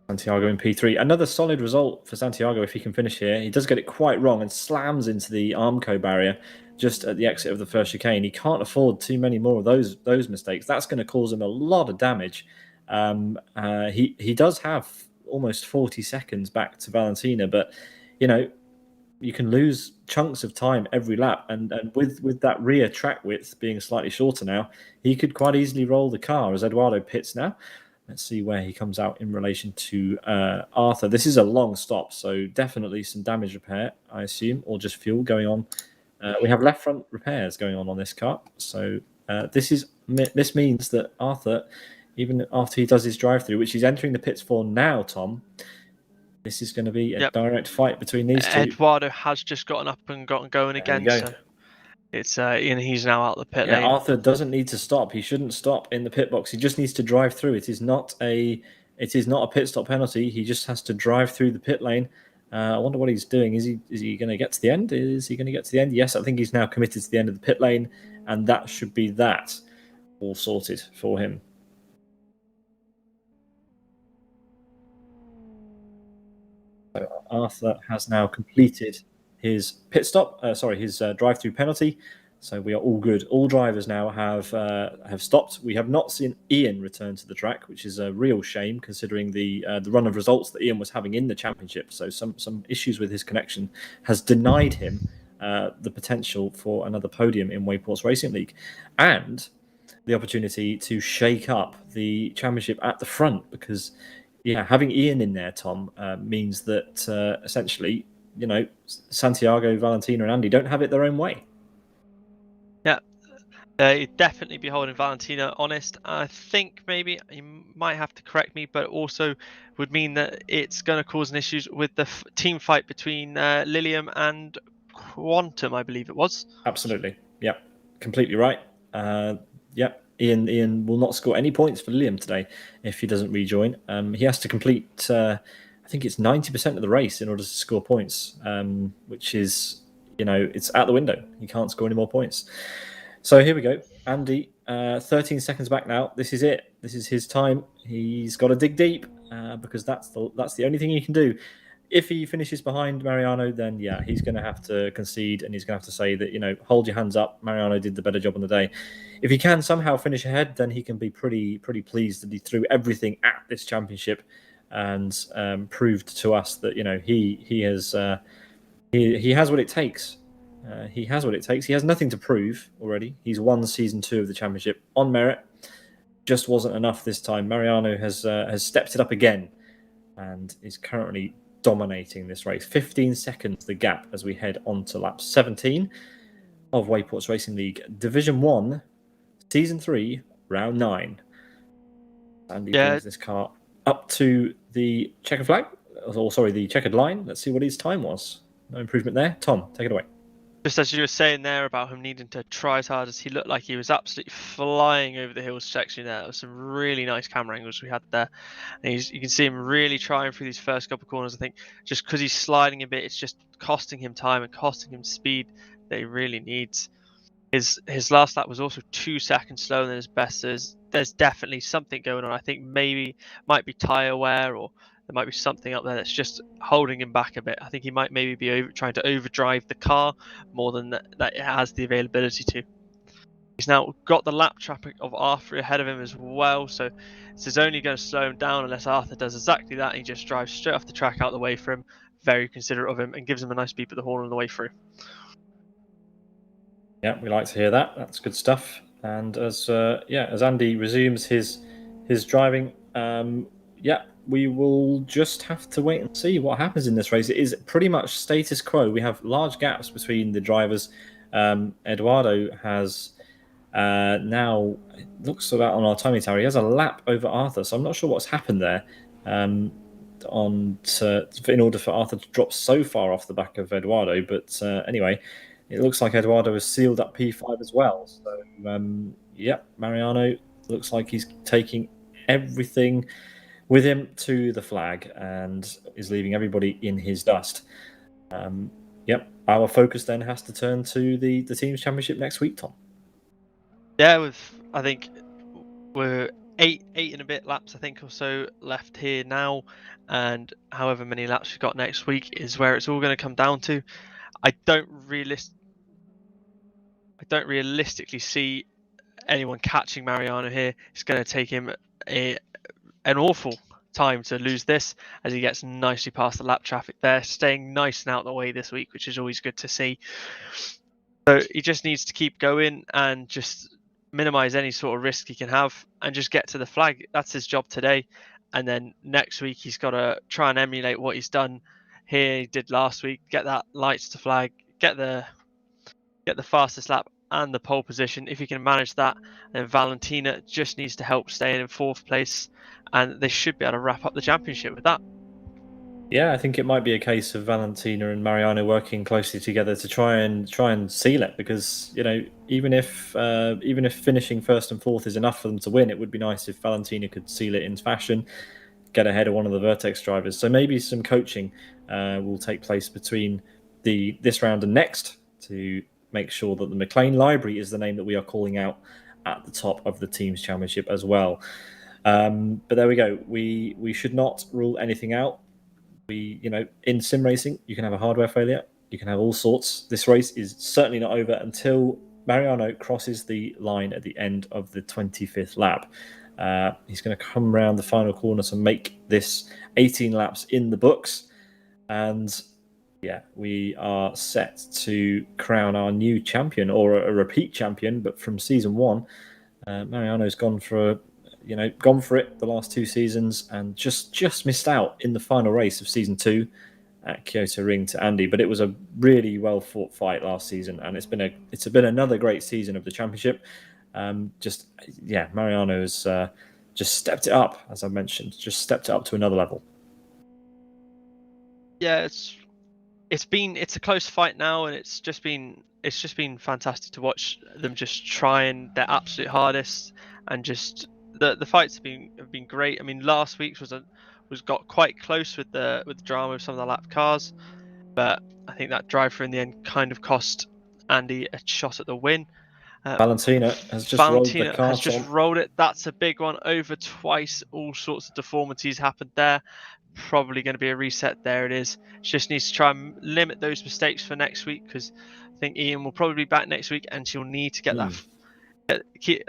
Santiago in P3. Another solid result for Santiago if he can finish here. He does get it quite wrong and slams into the Armco barrier just at the exit of the first chicane. He can't afford too many more of those mistakes. That's going to cause him a lot of damage. He does have almost 40 seconds back to Valentina, but you know you can lose chunks of time every lap, and with that rear track width being slightly shorter now, he could quite easily roll the car as Eduardo pits now. Let's see where he comes out in relation to Arthur. This is a long stop, so definitely some damage repair, I assume, or just fuel going on. We have left front repairs going on this car, so this means that Arthur, even after he does his drive-through, which he's entering the pits for now, Tom, this is going to be a direct fight between these two. Eduardo has just gotten up and gotten going again, so it's and he's now out the pit lane. Arthur doesn't need to stop. He shouldn't stop in the pit box. He just needs to drive through. It is not a pit stop penalty. He just has to drive through the pit lane. I wonder what he's doing. Is he going to get to the end? Is he going to get to the end? Yes, I think he's now committed to the end of the pit lane, and that should be that all sorted for him. So Arthur has now completed his pit stop. His drive-through penalty. So we are all good. All drivers now have stopped. We have not seen Ian return to the track, which is a real shame considering the run of results that Ian was having in the championship. So some issues with his connection has denied him the potential for another podium in Wayports Racing League, and the opportunity to shake up the championship at the front, because having Ian in there, Tom, means that essentially, Santiago, Valentina, and Andy don't have it their own way. Yeah, you'd definitely be holding Valentina honest. I think maybe you might have to correct me, but also would mean that it's going to cause an issues with the team fight between Lilium and Quantum, I believe it was. Absolutely, yeah, completely right. Ian will not score any points for Lilium today if he doesn't rejoin. He has to complete, I think it's 90% of the race in order to score points, which is, it's out the window. He can't score any more points. So here we go. Andy, 13 seconds back now. This is it. This is his time. He's got to dig deep because that's the only thing he can do. If he finishes behind Mariano, then he's going to have to concede, and he's going to have to say that, hold your hands up. Mariano did the better job on the day. If he can somehow finish ahead, then he can be pretty pleased that he threw everything at this championship and proved to us that he has what it takes. He has what it takes. He has nothing to prove already. He's won season 2 of the championship on merit. Just wasn't enough this time. Mariano has stepped it up again and is currently dominating this race. 15 seconds the gap as we head on to lap 17 of Wayports Racing League Division 1, Season 3, Round 9. Andy brings this car up to the checkered flag. The checkered line. Let's see what his time was. No improvement there. Tom, take it away. Just as you were saying there about him needing to try as hard as he looked like he was absolutely flying over the hills section there. There was some really nice camera angles we had there. And you can see him really trying through these first couple of corners. I think just because he's sliding a bit, it's just costing him time and costing him speed that he really needs. His last lap was also 2 seconds slower than his best. So there's definitely something going on. I think maybe might be tyre wear, or there might be something up there that's just holding him back a bit. I think he might maybe be trying to overdrive the car more than that it has the availability to. He's now got the lap traffic of Arthur ahead of him as well, so this is only going to slow him down unless Arthur does exactly that. He just drives straight off the track out the way for him, very considerate of him, and gives him a nice beep at the horn on the way through. Yeah, we like to hear that. That's good stuff. And as Andy resumes his driving, we will just have to wait and see what happens in this race. It is pretty much status quo. We have large gaps between the drivers. Eduardo has now, it looks about on our timing tower, he has a lap over Arthur, so I'm not sure what's happened there. in order for Arthur to drop so far off the back of Eduardo. But anyway, it looks like Eduardo has sealed up P5 as well. So Mariano looks like he's taking everything with him to the flag and is leaving everybody in his dust. Our focus then has to turn to the team's championship next week, Tom. Yeah, I think we're eight and a bit laps, I think, or so left here now, and however many laps we've got next week is where it's all going to come down to. I don't realistically see anyone catching Mariano here. It's going to take him an awful time to lose this, as he gets nicely past the lap traffic there, staying nice and out of the way this week, which is always good to see. So he just needs to keep going and just minimize any sort of risk he can have and just get to the flag. That's his job today. And then next week he's got to try and emulate what he's done here, he did last week, get that lights to flag, get the fastest lap and the pole position. If he can manage that, then Valentina just needs to help stay in fourth place, and they should be able to wrap up the championship with that. Yeah, I think it might be a case of Valentina and Mariano working closely together to try and seal it, because even if finishing first and fourth is enough for them to win, it would be nice if Valentina could seal it in fashion, get ahead of one of the Vertex drivers. So maybe some coaching will take place between this round and next to make sure that the McLean Library is the name that we are calling out at the top of the team's championship as well. But there we go. We should not rule anything out. In sim racing, you can have a hardware failure. You can have all sorts. This race is certainly not over until Mariano crosses the line at the end of the 25th lap. He's going to come around the final corner to make this 18 laps in the books. And we are set to crown our new champion, or a repeat champion, but from season 1. Mariano's gone for it the last 2 seasons and just missed out in the final race of season 2 at Kyoto Ring to Andy. But it was a really well fought fight last season, and it's been another great season of the championship. Mariano has just stepped it up, as I mentioned, just stepped it up to another level. Yeah, it's a close fight now, and it's just been fantastic to watch them just trying their absolute hardest, and just the fights have been great. I mean, last week's was got quite close with the drama of some of the lap cars, but I think that drive-through in the end kind of cost Andy a shot at the win. Valentina has just rolled it. That's a big one. Over twice, all sorts of deformities happened there. Probably going to be a reset. There it is. Just needs to try and limit those mistakes for next week, because I think Ian will probably be back next week, and she'll need to get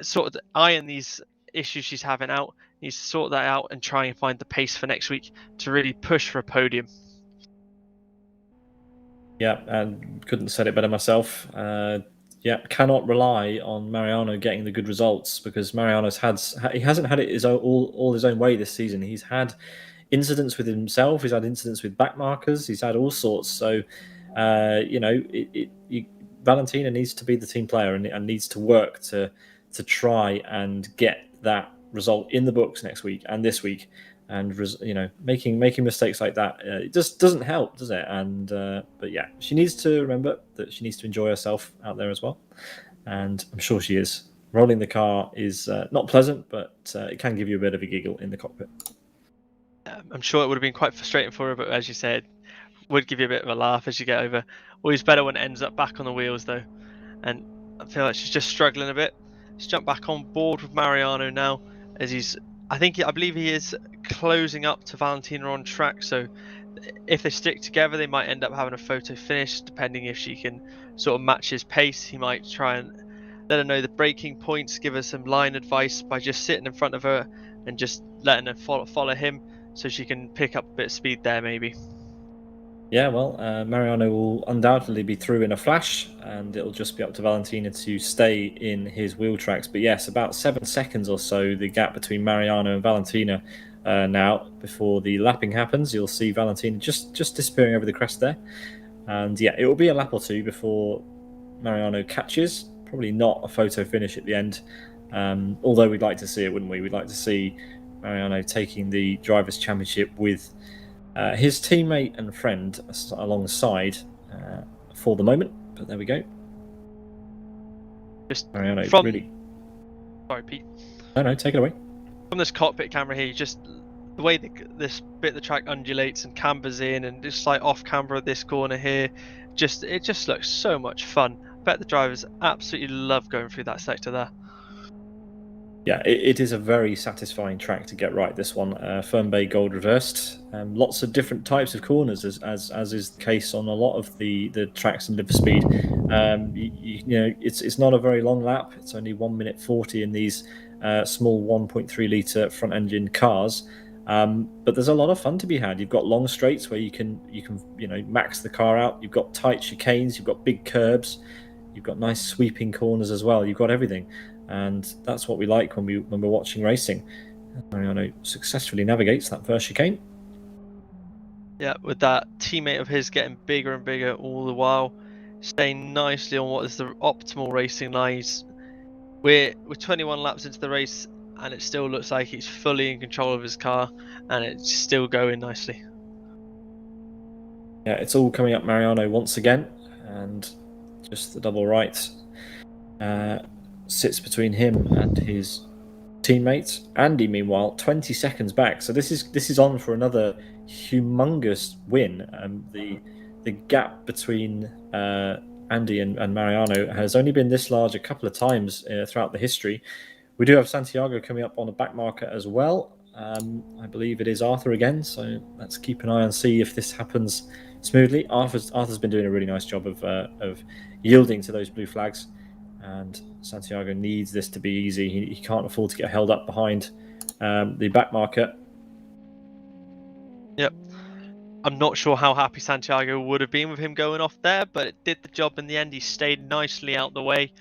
sort of iron these issues she's having out. Needs to sort that out and try and find the pace for next week to really push for a podium. Yeah, and couldn't have said it better myself. Cannot rely on Mariano getting the good results, because Mariano's hasn't had it all his own way this season. He's had incidents with himself. He's had incidents with backmarkers. He's had all sorts. So, Valentina needs to be the team player and needs to work to try and get that result in the books next week and this week. And making mistakes like that, it just doesn't help, does it? And but yeah, she needs to remember that she needs to enjoy herself out there as well, and I'm sure she is. Rolling the car is not pleasant, but it can give you a bit of a giggle in the cockpit. I'm sure it would have been quite frustrating for her, but as you said, would give you a bit of a laugh as you get over. Always better when it ends up back on the wheels, though. And I feel like she's just struggling a bit. She's jumped back on board with Mariano now, as I believe he is closing up to Valentina on track. So if they stick together, they might end up having a photo finish, depending if she can sort of match his pace. He might try and let her know the braking points, give her some line advice by just sitting in front of her and just letting her follow him, so she can pick up a bit of speed there, maybe. Yeah, well, Mariano will undoubtedly be through in a flash, and it'll just be up to Valentina to stay in his wheel tracks. But yes, about 7 seconds or so, the gap between Mariano and Valentina now before the lapping happens. You'll see Valentina just disappearing over the crest there. And yeah, it will be a lap or two before Mariano catches. Probably not a photo finish at the end, although we'd like to see it, wouldn't we? We'd like to see Mariano taking the Drivers' Championship with His teammate and friend alongside for the moment, but there we go. Just Mariano, from really. sorry, Pete. No, take it away. From this cockpit camera here, just the way this bit of the track undulates and cambers in, and just like off camera this corner here, it just looks so much fun. I bet the drivers absolutely love going through that sector there. Yeah, it is a very satisfying track to get right. This one, Fern Bay Gold reversed. Lots of different types of corners, as is the case on a lot of the tracks in Liver Speed. You know, it's not a very long lap. It's only 1 minute 40 in these small 1.3 litre front engine cars. But there's a lot of fun to be had. You've got long straights where you can max the car out. You've got tight chicanes. You've got big curbs. You've got nice sweeping corners as well. You've got everything. And that's what we like when we're watching racing. Mariano successfully navigates that first chicane. Yeah, with that teammate of his getting bigger and bigger all the while, staying nicely on what is the optimal racing lines. We're 21 laps into the race, and it still looks like he's fully in control of his car, and it's still going nicely. Yeah, it's all coming up Mariano once again, and just the double right sits between him and his teammate Andy. Meanwhile, 20 seconds back. So this is on for another humongous win. The gap between Andy and Mariano has only been this large a couple of times throughout the history. We do have Santiago coming up on the back marker as well. I believe it is Arthur again, so let's keep an eye and see if this happens smoothly. Arthur's been doing a really nice job of yielding to those blue flags, and Santiago needs this to be easy. He can't afford to get held up behind the back marker. Yep. I'm not sure how happy Santiago would have been with him going off there, but it did the job in the end. He stayed nicely out the way,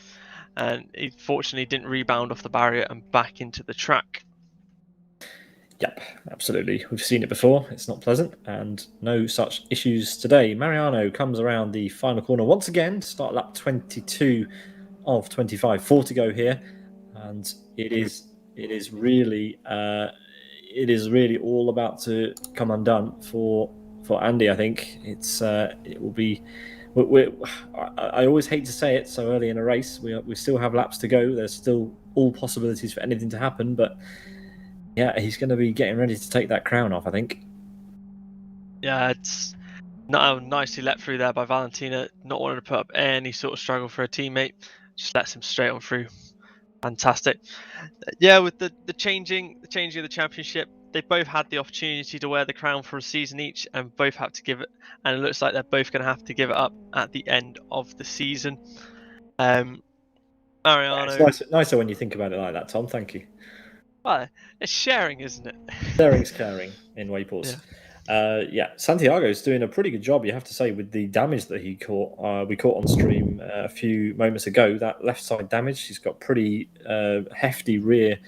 and he fortunately didn't rebound off the barrier and back into the track. Yep, absolutely. We've seen it before. It's not pleasant, and no such issues today. Mariano comes around the final corner once again to start lap 22 of 25. 4 to go here, and it is really all about to come undone for Andy. I think it will be. I always hate to say it so early in a race. We still have laps to go. There's still all possibilities for anything to happen, but yeah, he's going to be getting ready to take that crown off, I think. Yeah, it's not nicely let through there by Valentina, not wanting to put up any sort of struggle for a teammate. Just lets him straight on through. Fantastic. Yeah, with the changing of the championship, they both had the opportunity to wear the crown for a season each, and both have to give it. And it looks like they're both going to have to give it up at the end of the season. Mariano, It's nicer when you think about it like that, Tom. Thank you. well, it's sharing, isn't it? Sharing's caring in Wayports. Santiago's doing a pretty good job, you have to say, with the damage that he caught. We caught on stream a few moments ago. That left side damage, he's got pretty hefty rear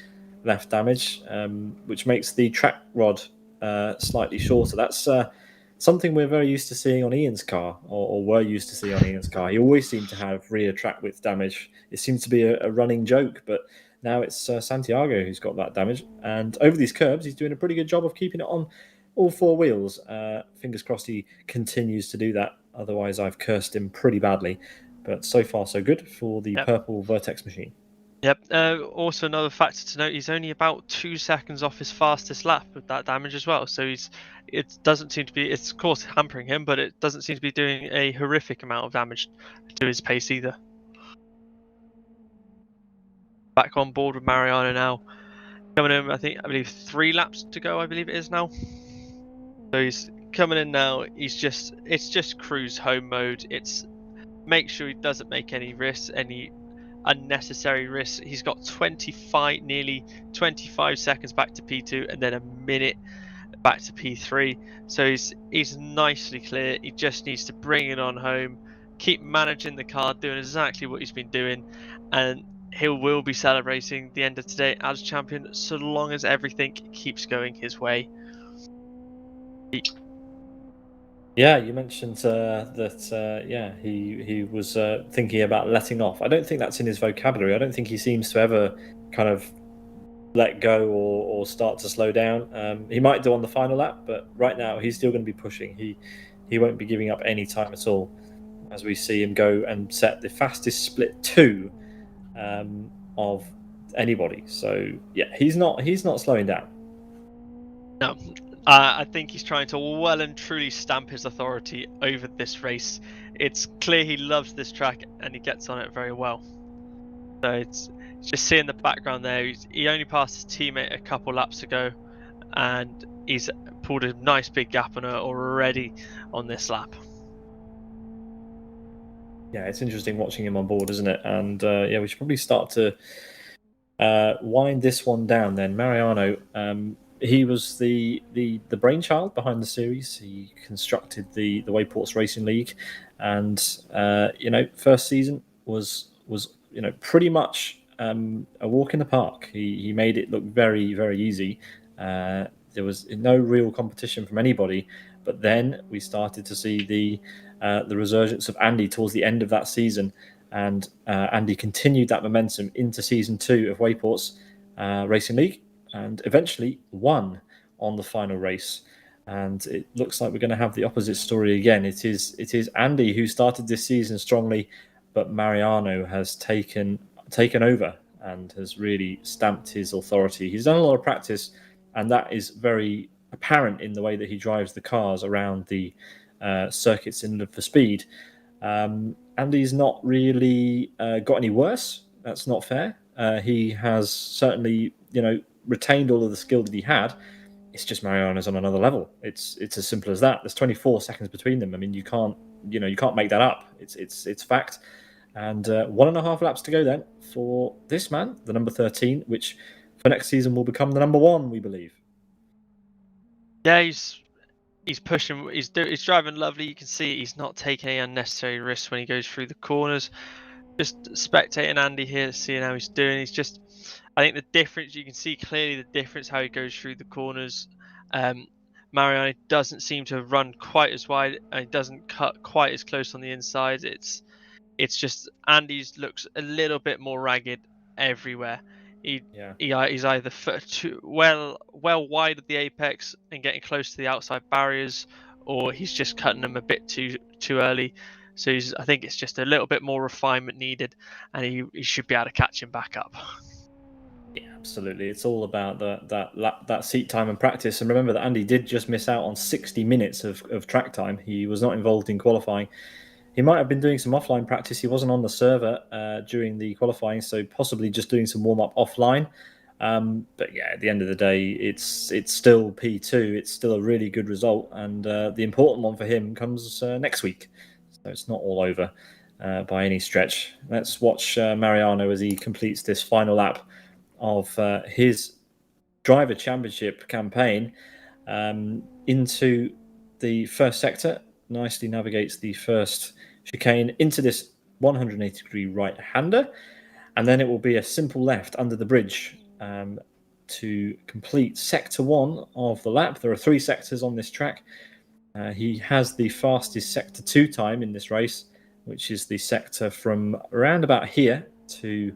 left damage, which makes the track rod slightly shorter. That's something we're very used to seeing on Ian's car, or were used to see on Ian's car. He always seemed to have rear track width damage. It seems to be a running joke, but now it's Santiago who's got that damage. And over these curbs, he's doing a pretty good job of keeping it on all four wheels. Fingers crossed he continues to do that. Otherwise, I've cursed him pretty badly. But so far, so good for the purple Vertex machine. Yep. Also, another factor to note: he's only about 2 seconds off his fastest lap with that damage as well. So it doesn't seem to be. It's of course hampering him, but it doesn't seem to be doing a horrific amount of damage to his pace either. Back on board with Mariano now, coming in. I believe 3 laps to go. I believe it is now. So he's coming in now. It's just cruise home mode. It's make sure he doesn't make any risks, any unnecessary risks. He's got nearly 25 seconds back to P2 and then a minute back to P3. So he's nicely clear. He just needs to bring it on home, keep managing the car, doing exactly what he's been doing, and he will be celebrating the end of today as champion so long as everything keeps going his way. Yeah, you mentioned that. He was thinking about letting off. I don't think that's in his vocabulary. I don't think he seems to ever kind of let go or start to slow down. He might do on the final lap, but right now he's still going to be pushing. He won't be giving up any time at all, as we see him go and set the fastest split 2 of anybody. So yeah, he's not slowing down. No, I think he's trying to well and truly stamp his authority over this race. It's clear he loves this track and he gets on it very well. So it's just seeing the background there. He only passed his teammate a couple laps ago, and he's pulled a nice big gap on her already on this lap. Yeah, it's interesting watching him on board, isn't it? And yeah, we should probably start to wind this one down. Then Mariano, he was the brainchild behind the series. He constructed the Wayports Racing League, and first season was pretty much a walk in the park. He made it look very, very easy. There was no real competition from anybody. But then we started to see the resurgence of Andy towards the end of that season, and Andy continued that momentum into season 2 of Wayports Racing League, and eventually won on the final race. And it looks like we're going to have the opposite story again. It is Andy who started this season strongly, but Mariano has taken over and has really stamped his authority. He's done a lot of practice, and that is very apparent in the way that he drives the cars around the circuits in for speed. Andy's not really got any worse. That's not fair. He has certainly, retained all of the skill that he had. It's just Mariano's on another level. It's as simple as that. There's 24 seconds between them. I mean, you can't make that up. It's fact. And 1.5 laps to go then for this man, the number 13, which for next season will become the number 1, we believe. Yeah, he's pushing. He's driving lovely. You can see he's not taking any unnecessary risks when he goes through the corners. Just spectating Andy here, seeing how he's doing. I think the difference, you can see clearly the difference how he goes through the corners. Mariano doesn't seem to run quite as wide and doesn't cut quite as close on the inside. It's just Andy's looks a little bit more ragged everywhere. He's either too well wide of the apex and getting close to the outside barriers, or he's just cutting them a bit too early. So I think it's just a little bit more refinement needed, and he should be able to catch him back up. Yeah, absolutely. It's all about that seat time and practice. And remember that Andy did just miss out on 60 minutes of track time. He was not involved in qualifying. He might have been doing some offline practice. He wasn't on the server during the qualifying, so possibly just doing some warm up offline. But yeah, at the end of the day, it's still P2. It's still a really good result, and the important one for him comes next week. So it's not all over by any stretch. Let's watch Mariano as he completes this final lap of his driver championship campaign into the first sector. Nicely navigates the first chicane into this 180-degree right-hander, and then it will be a simple left under the bridge to complete sector 1 of the lap. There are 3 sectors on this track. He has the fastest sector 2 time in this race, which is the sector from around about here to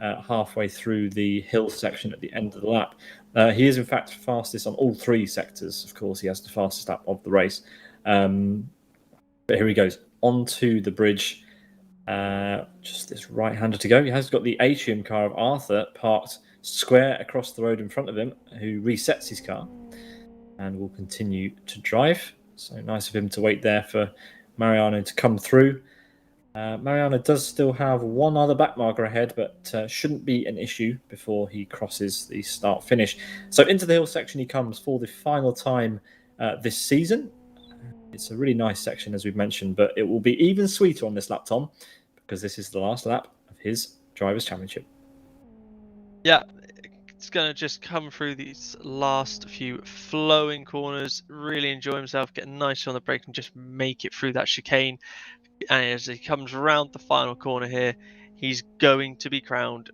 halfway through the hill section at the end of the lap. He is in fact fastest on all 3 sectors. Of course, he has the fastest lap of the race. But here he goes onto the bridge. Just this right-hander to go. He has got the Atrium car of Arthur parked square across the road in front of him, who resets his car and will continue to drive. So nice of him to wait there for Mariano to come through. Mariano does still have one other backmarker ahead, but shouldn't be an issue before he crosses the start-finish. So into the hill section he comes for the final time this season. It's a really nice section, as we've mentioned, but it will be even sweeter on this lap, Tom, because this is the last lap of his Drivers' Championship. Yeah, it's going to just come through these last few flowing corners, really enjoy himself, get nice on the brake and just make it through that chicane. And as he comes around the final corner here, he's going to be crowned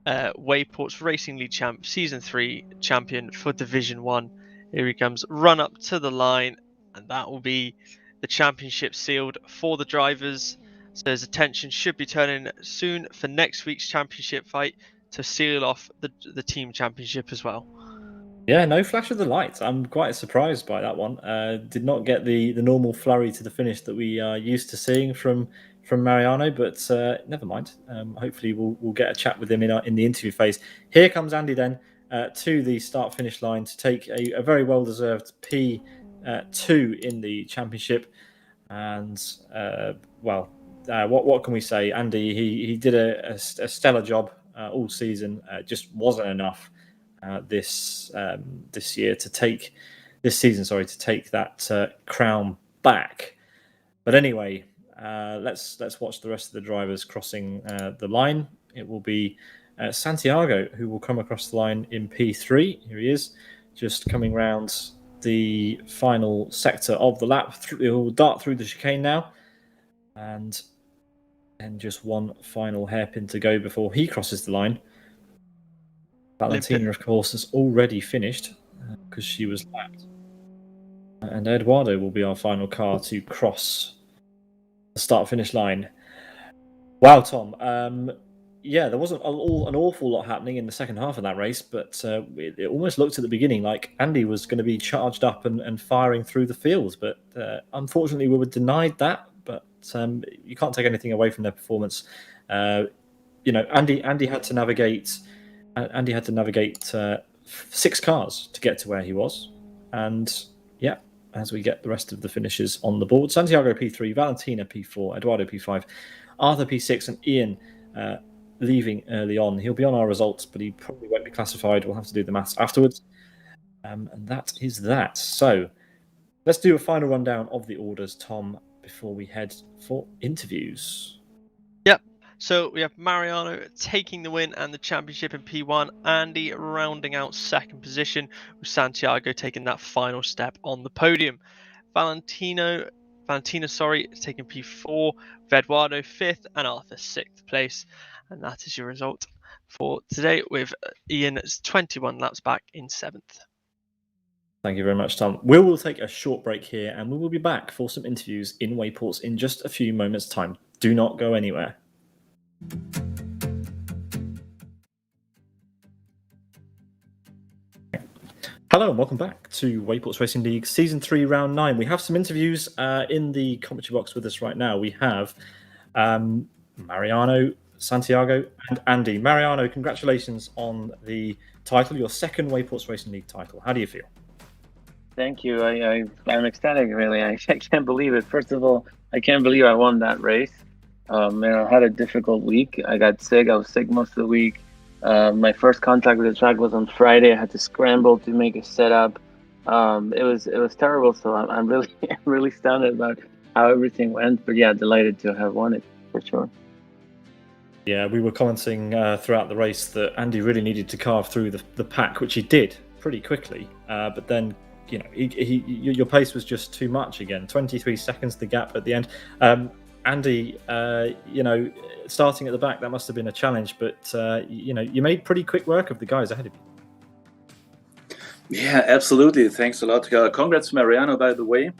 Wayports Racing League Season 3 champion for Division 1. Here he comes, run up to the line, and that will be the championship sealed for the drivers. So his attention should be turning soon for next week's championship fight to seal off the team championship as well. Yeah, no flash of the lights. I'm quite surprised by that one. Did not get the normal flurry to the finish that we are used to seeing from Mariano, but never mind. Hopefully, we'll get a chat with him in the interview phase. Here comes Andy then to the start finish line to take a very well deserved P2 in the championship. And what can we say? Andy, he did a stellar job all season. Just wasn't enough. This season to take that crown back. But anyway, let's watch the rest of the drivers crossing the line. It will be Santiago who will come across the line in P3. Here he is, just coming round the final sector of the lap. It will dart through the chicane now, and then just one final hairpin to go before he crosses the line. Valentina, of course, has already finished because she was lapped. And Eduardo will be our final car to cross the start-finish line. Wow, Tom. There wasn't an awful lot happening in the second half of that race, but it almost looked at the beginning like Andy was going to be charged up and firing through the fields. But unfortunately, we were denied that. But you can't take anything away from their performance. Andy had to navigate... Andy had to navigate 6 cars to get to where he was. And as we get the rest of the finishers on the board, Santiago P3, Valentina P4, Eduardo P5, Arthur P6, and Ian leaving early on. He'll be on our results, but he probably won't be classified. We'll have to do the maths afterwards. And that is that. So let's do a final rundown of the orders, Tom, before we head for interviews. Yep. So we have Mariano taking the win and the championship in P1, Andy rounding out second position, with Santiago taking that final step on the podium. Valentina, taking P4, with Eduardo 5th, and Arthur 6th place. And that is your result for today, with Ian 21 laps back in 7th. Thank you very much, Tom. We will take a short break here, and we will be back for some interviews in Wayports in just a few moments' time. Do not go anywhere. Hello and welcome back to Wayports Racing League Season 3, Round 9. We have some interviews in the commentary box with us right now. We have Mariano, Santiago, and Andy. Mariano, congratulations on the title, your second Wayports Racing League title. How do you feel? Thank you. I'm ecstatic, really. I can't believe it. First of all, I can't believe I won that race. I had a difficult week. I got sick. I was sick most of the week. My first contact with the track was on Friday. I had to scramble to make a setup. It was terrible. So I'm really stunned about how everything went. But yeah, delighted to have won it for sure. Yeah, we were commenting throughout the race that Andy really needed to carve through the pack, which he did pretty quickly. But then, your pace was just too much again. 23 seconds the gap at the end. Andy, starting at the back, that must have been a challenge, but you made pretty quick work of the guys ahead of you. Yeah, absolutely. Thanks a lot. Congrats, Mariano, by the way.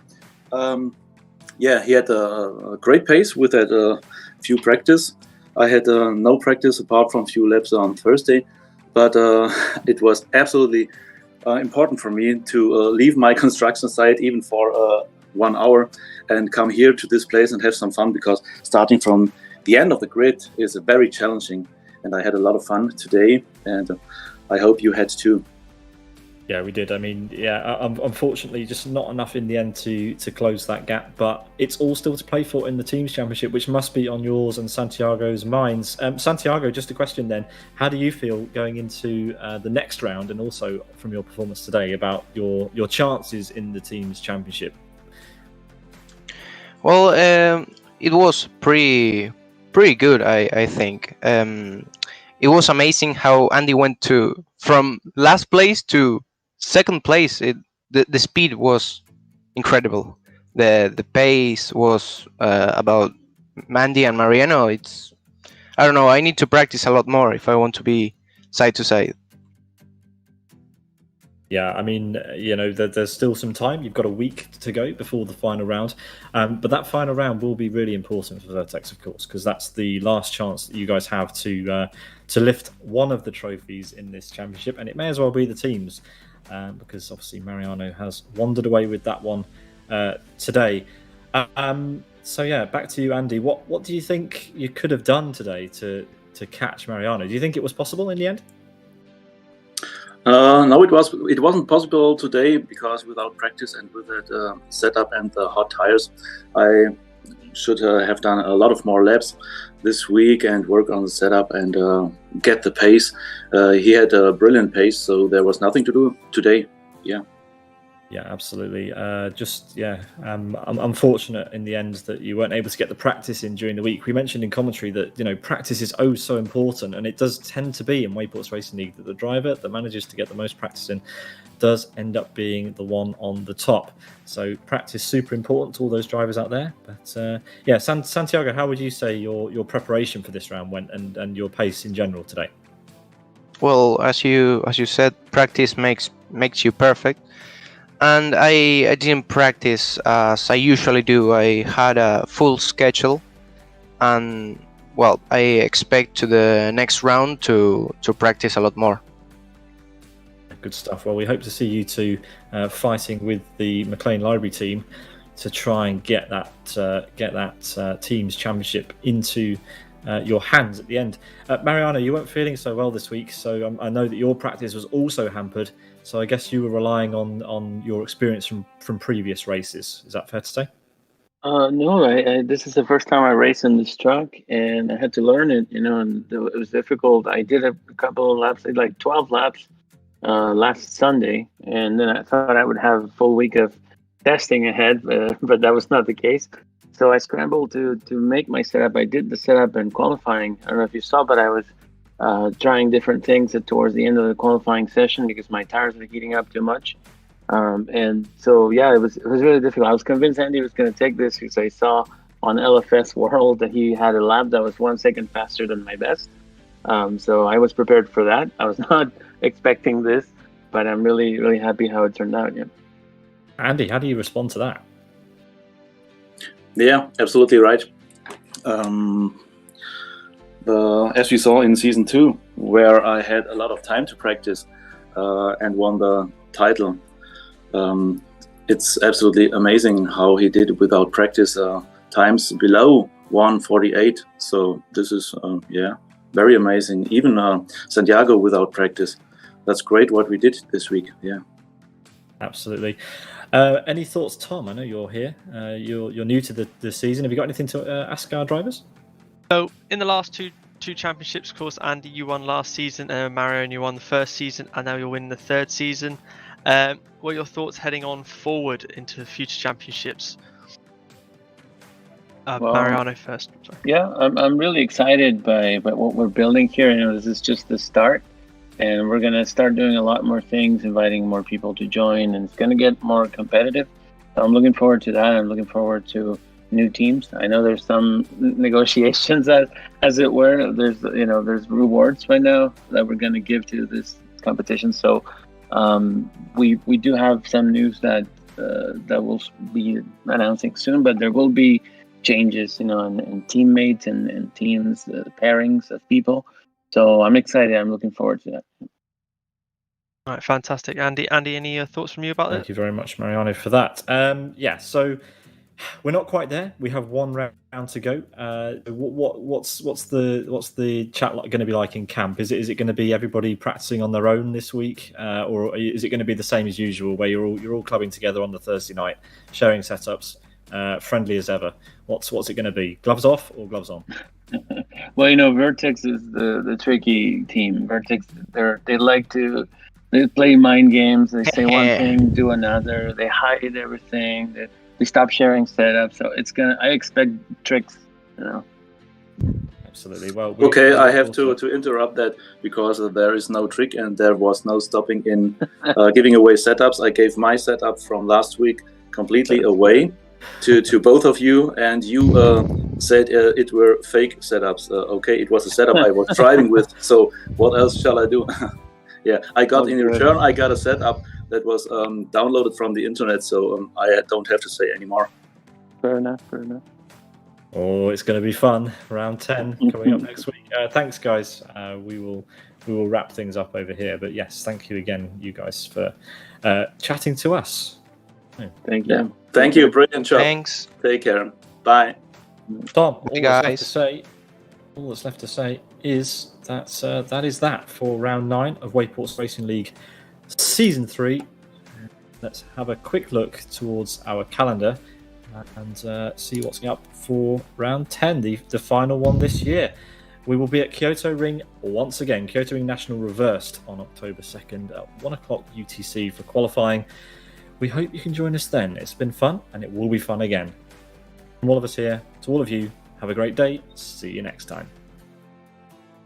He had a great pace with that few practice. I had no practice apart from a few laps on Thursday, but it was absolutely important for me to leave my construction site even for 1 hour and come here to this place and have some fun, because starting from the end of the grid is very challenging, and I had a lot of fun today, and I hope you had too. Yeah, we did. I mean, unfortunately, just not enough in the end to close that gap, but it's all still to play for in the Teams Championship, which must be on yours and Santiago's minds. Santiago, just a question then. How do you feel going into the next round, and also from your performance today, about your chances in the Teams Championship? Well, it was pretty good, I think. It was amazing how Andy went from last place to second place. The speed was incredible. The pace was about Andy and Mariano. I don't know. I need to practice a lot more if I want to be side to side. Yeah, I mean, there's still some time. You've got a week to go before the final round, but that final round will be really important for Vertex, of course, because that's the last chance that you guys have to lift one of the trophies in this championship, and it may as well be the teams, because obviously Mariano has wandered away with that one today. So yeah, back to you, Andy. What do you think you could have done today to catch Mariano? Do you think it was possible in the end? No, it wasn't possible today because without practice and with that setup and the hot tires, I should have done a lot of more laps this week and work on the setup and get the pace. He had a brilliant pace, so there was nothing to do today. Yeah, absolutely. I'm unfortunate in the end that you weren't able to get the practice in during the week. We mentioned in commentary that practice is so important, and it does tend to be in Wayports Racing League that the driver that manages to get the most practice in does end up being the one on the top. So practice super important to all those drivers out there. But Santiago, how would you say your preparation for this round went and your pace in general today? Well, as you said, practice makes you perfect. And I didn't practice as I usually do. I had a full schedule, and well, I expect to the next round to practice a lot more. Good stuff. Well, we hope to see you two fighting with the McLean Library team to try and get that team's championship into your hands at the end. Mariano, you weren't feeling so well this week, so I know that your practice was also hampered. So I guess you were relying on your experience from previous races. Is that fair to say? No, this is the first time I raced in this truck, and I had to learn it, and it was difficult. I did a couple of laps, like 12 laps last Sunday, and then I thought I would have a full week of testing ahead, but that was not the case. So I scrambled to make my setup. I did the setup in qualifying. I don't know if you saw, but I was trying different things towards the end of the qualifying session because my tires were heating up too much. And so, yeah, it was really difficult. I was convinced Andy was going to take this because I saw on LFS World that he had a lap that was 1 second faster than my best. So I was prepared for that. I was not expecting this, but I'm really, really happy how it turned out. Yeah. Andy, how do you respond to that? Yeah, absolutely right. As we saw in season 2, where I had a lot of time to practice and won the title, it's absolutely amazing how he did without practice times below 1:48. So this is very amazing. Even Santiago without practice. That's great what we did this week. Yeah, absolutely. Any thoughts, Tom? I know you're here. You're new to the season. Have you got anything to ask our drivers? So in the last two championships, of course, Andy, you won last season, Marion, you won the first season, and now you're winning the third season. What are your thoughts heading on forward into future championships? Mariano first. Sorry. Yeah, I'm really excited by what we're building here. This is just the start, and we're gonna start doing a lot more things, inviting more people to join, and it's gonna get more competitive. So I'm looking forward to that. I'm looking forward to new teams. I know there's some negotiations as it were. There's rewards right now that we're going to give to this competition. So we do have some news that we'll be announcing soon, but there will be changes, in teammates and teams, pairings of people. So I'm excited. I'm looking forward to that. All right, fantastic. Andy, any thoughts from you about that? Thank you very much, Mariano, for that. So we're not quite there. We have one round to go. What's the chat going to be like in camp? Is it going to be everybody practicing on their own this week, or is it going to be the same as usual, where you're all clubbing together on the Thursday night, sharing setups, friendly as ever? What's it going to be? Gloves off or gloves on? Well, Vertex is the tricky team. Vertex, they play mind games. They say one thing, do another. They hide everything. We stop sharing setups, so I expect tricks, Absolutely. Well, okay, I have to interrupt that because there is no trick and there was no stopping in giving away setups. I gave my setup from last week completely away to both of you, and you said it were fake setups. Okay, it was a setup I was driving with, so what else shall I do? Yeah, I got in return, I got a setup that was downloaded from the internet, so I don't have to say anymore. Fair enough. Oh, it's going to be fun. Round 10 coming up next week. Thanks, guys. We will wrap things up over here. But yes, thank you again, you guys, for chatting to us. Thank you. Yeah. Thank you. Brilliant job. Thanks. Take care. Bye. Tom, Hey, guys. all that's left to say is that is that for round 9 of Wayports Racing League Season 3. Let's have a quick look towards our calendar and see what's up for round 10, the final one this year. We will be at Kyoto Ring once again, Kyoto Ring National Reversed on October 2nd at 1 o'clock UTC for qualifying. We hope you can join us then. It's been fun, and it will be fun again. From all of us here, to all of you, have a great day. See you next time.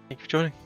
Thank you for joining.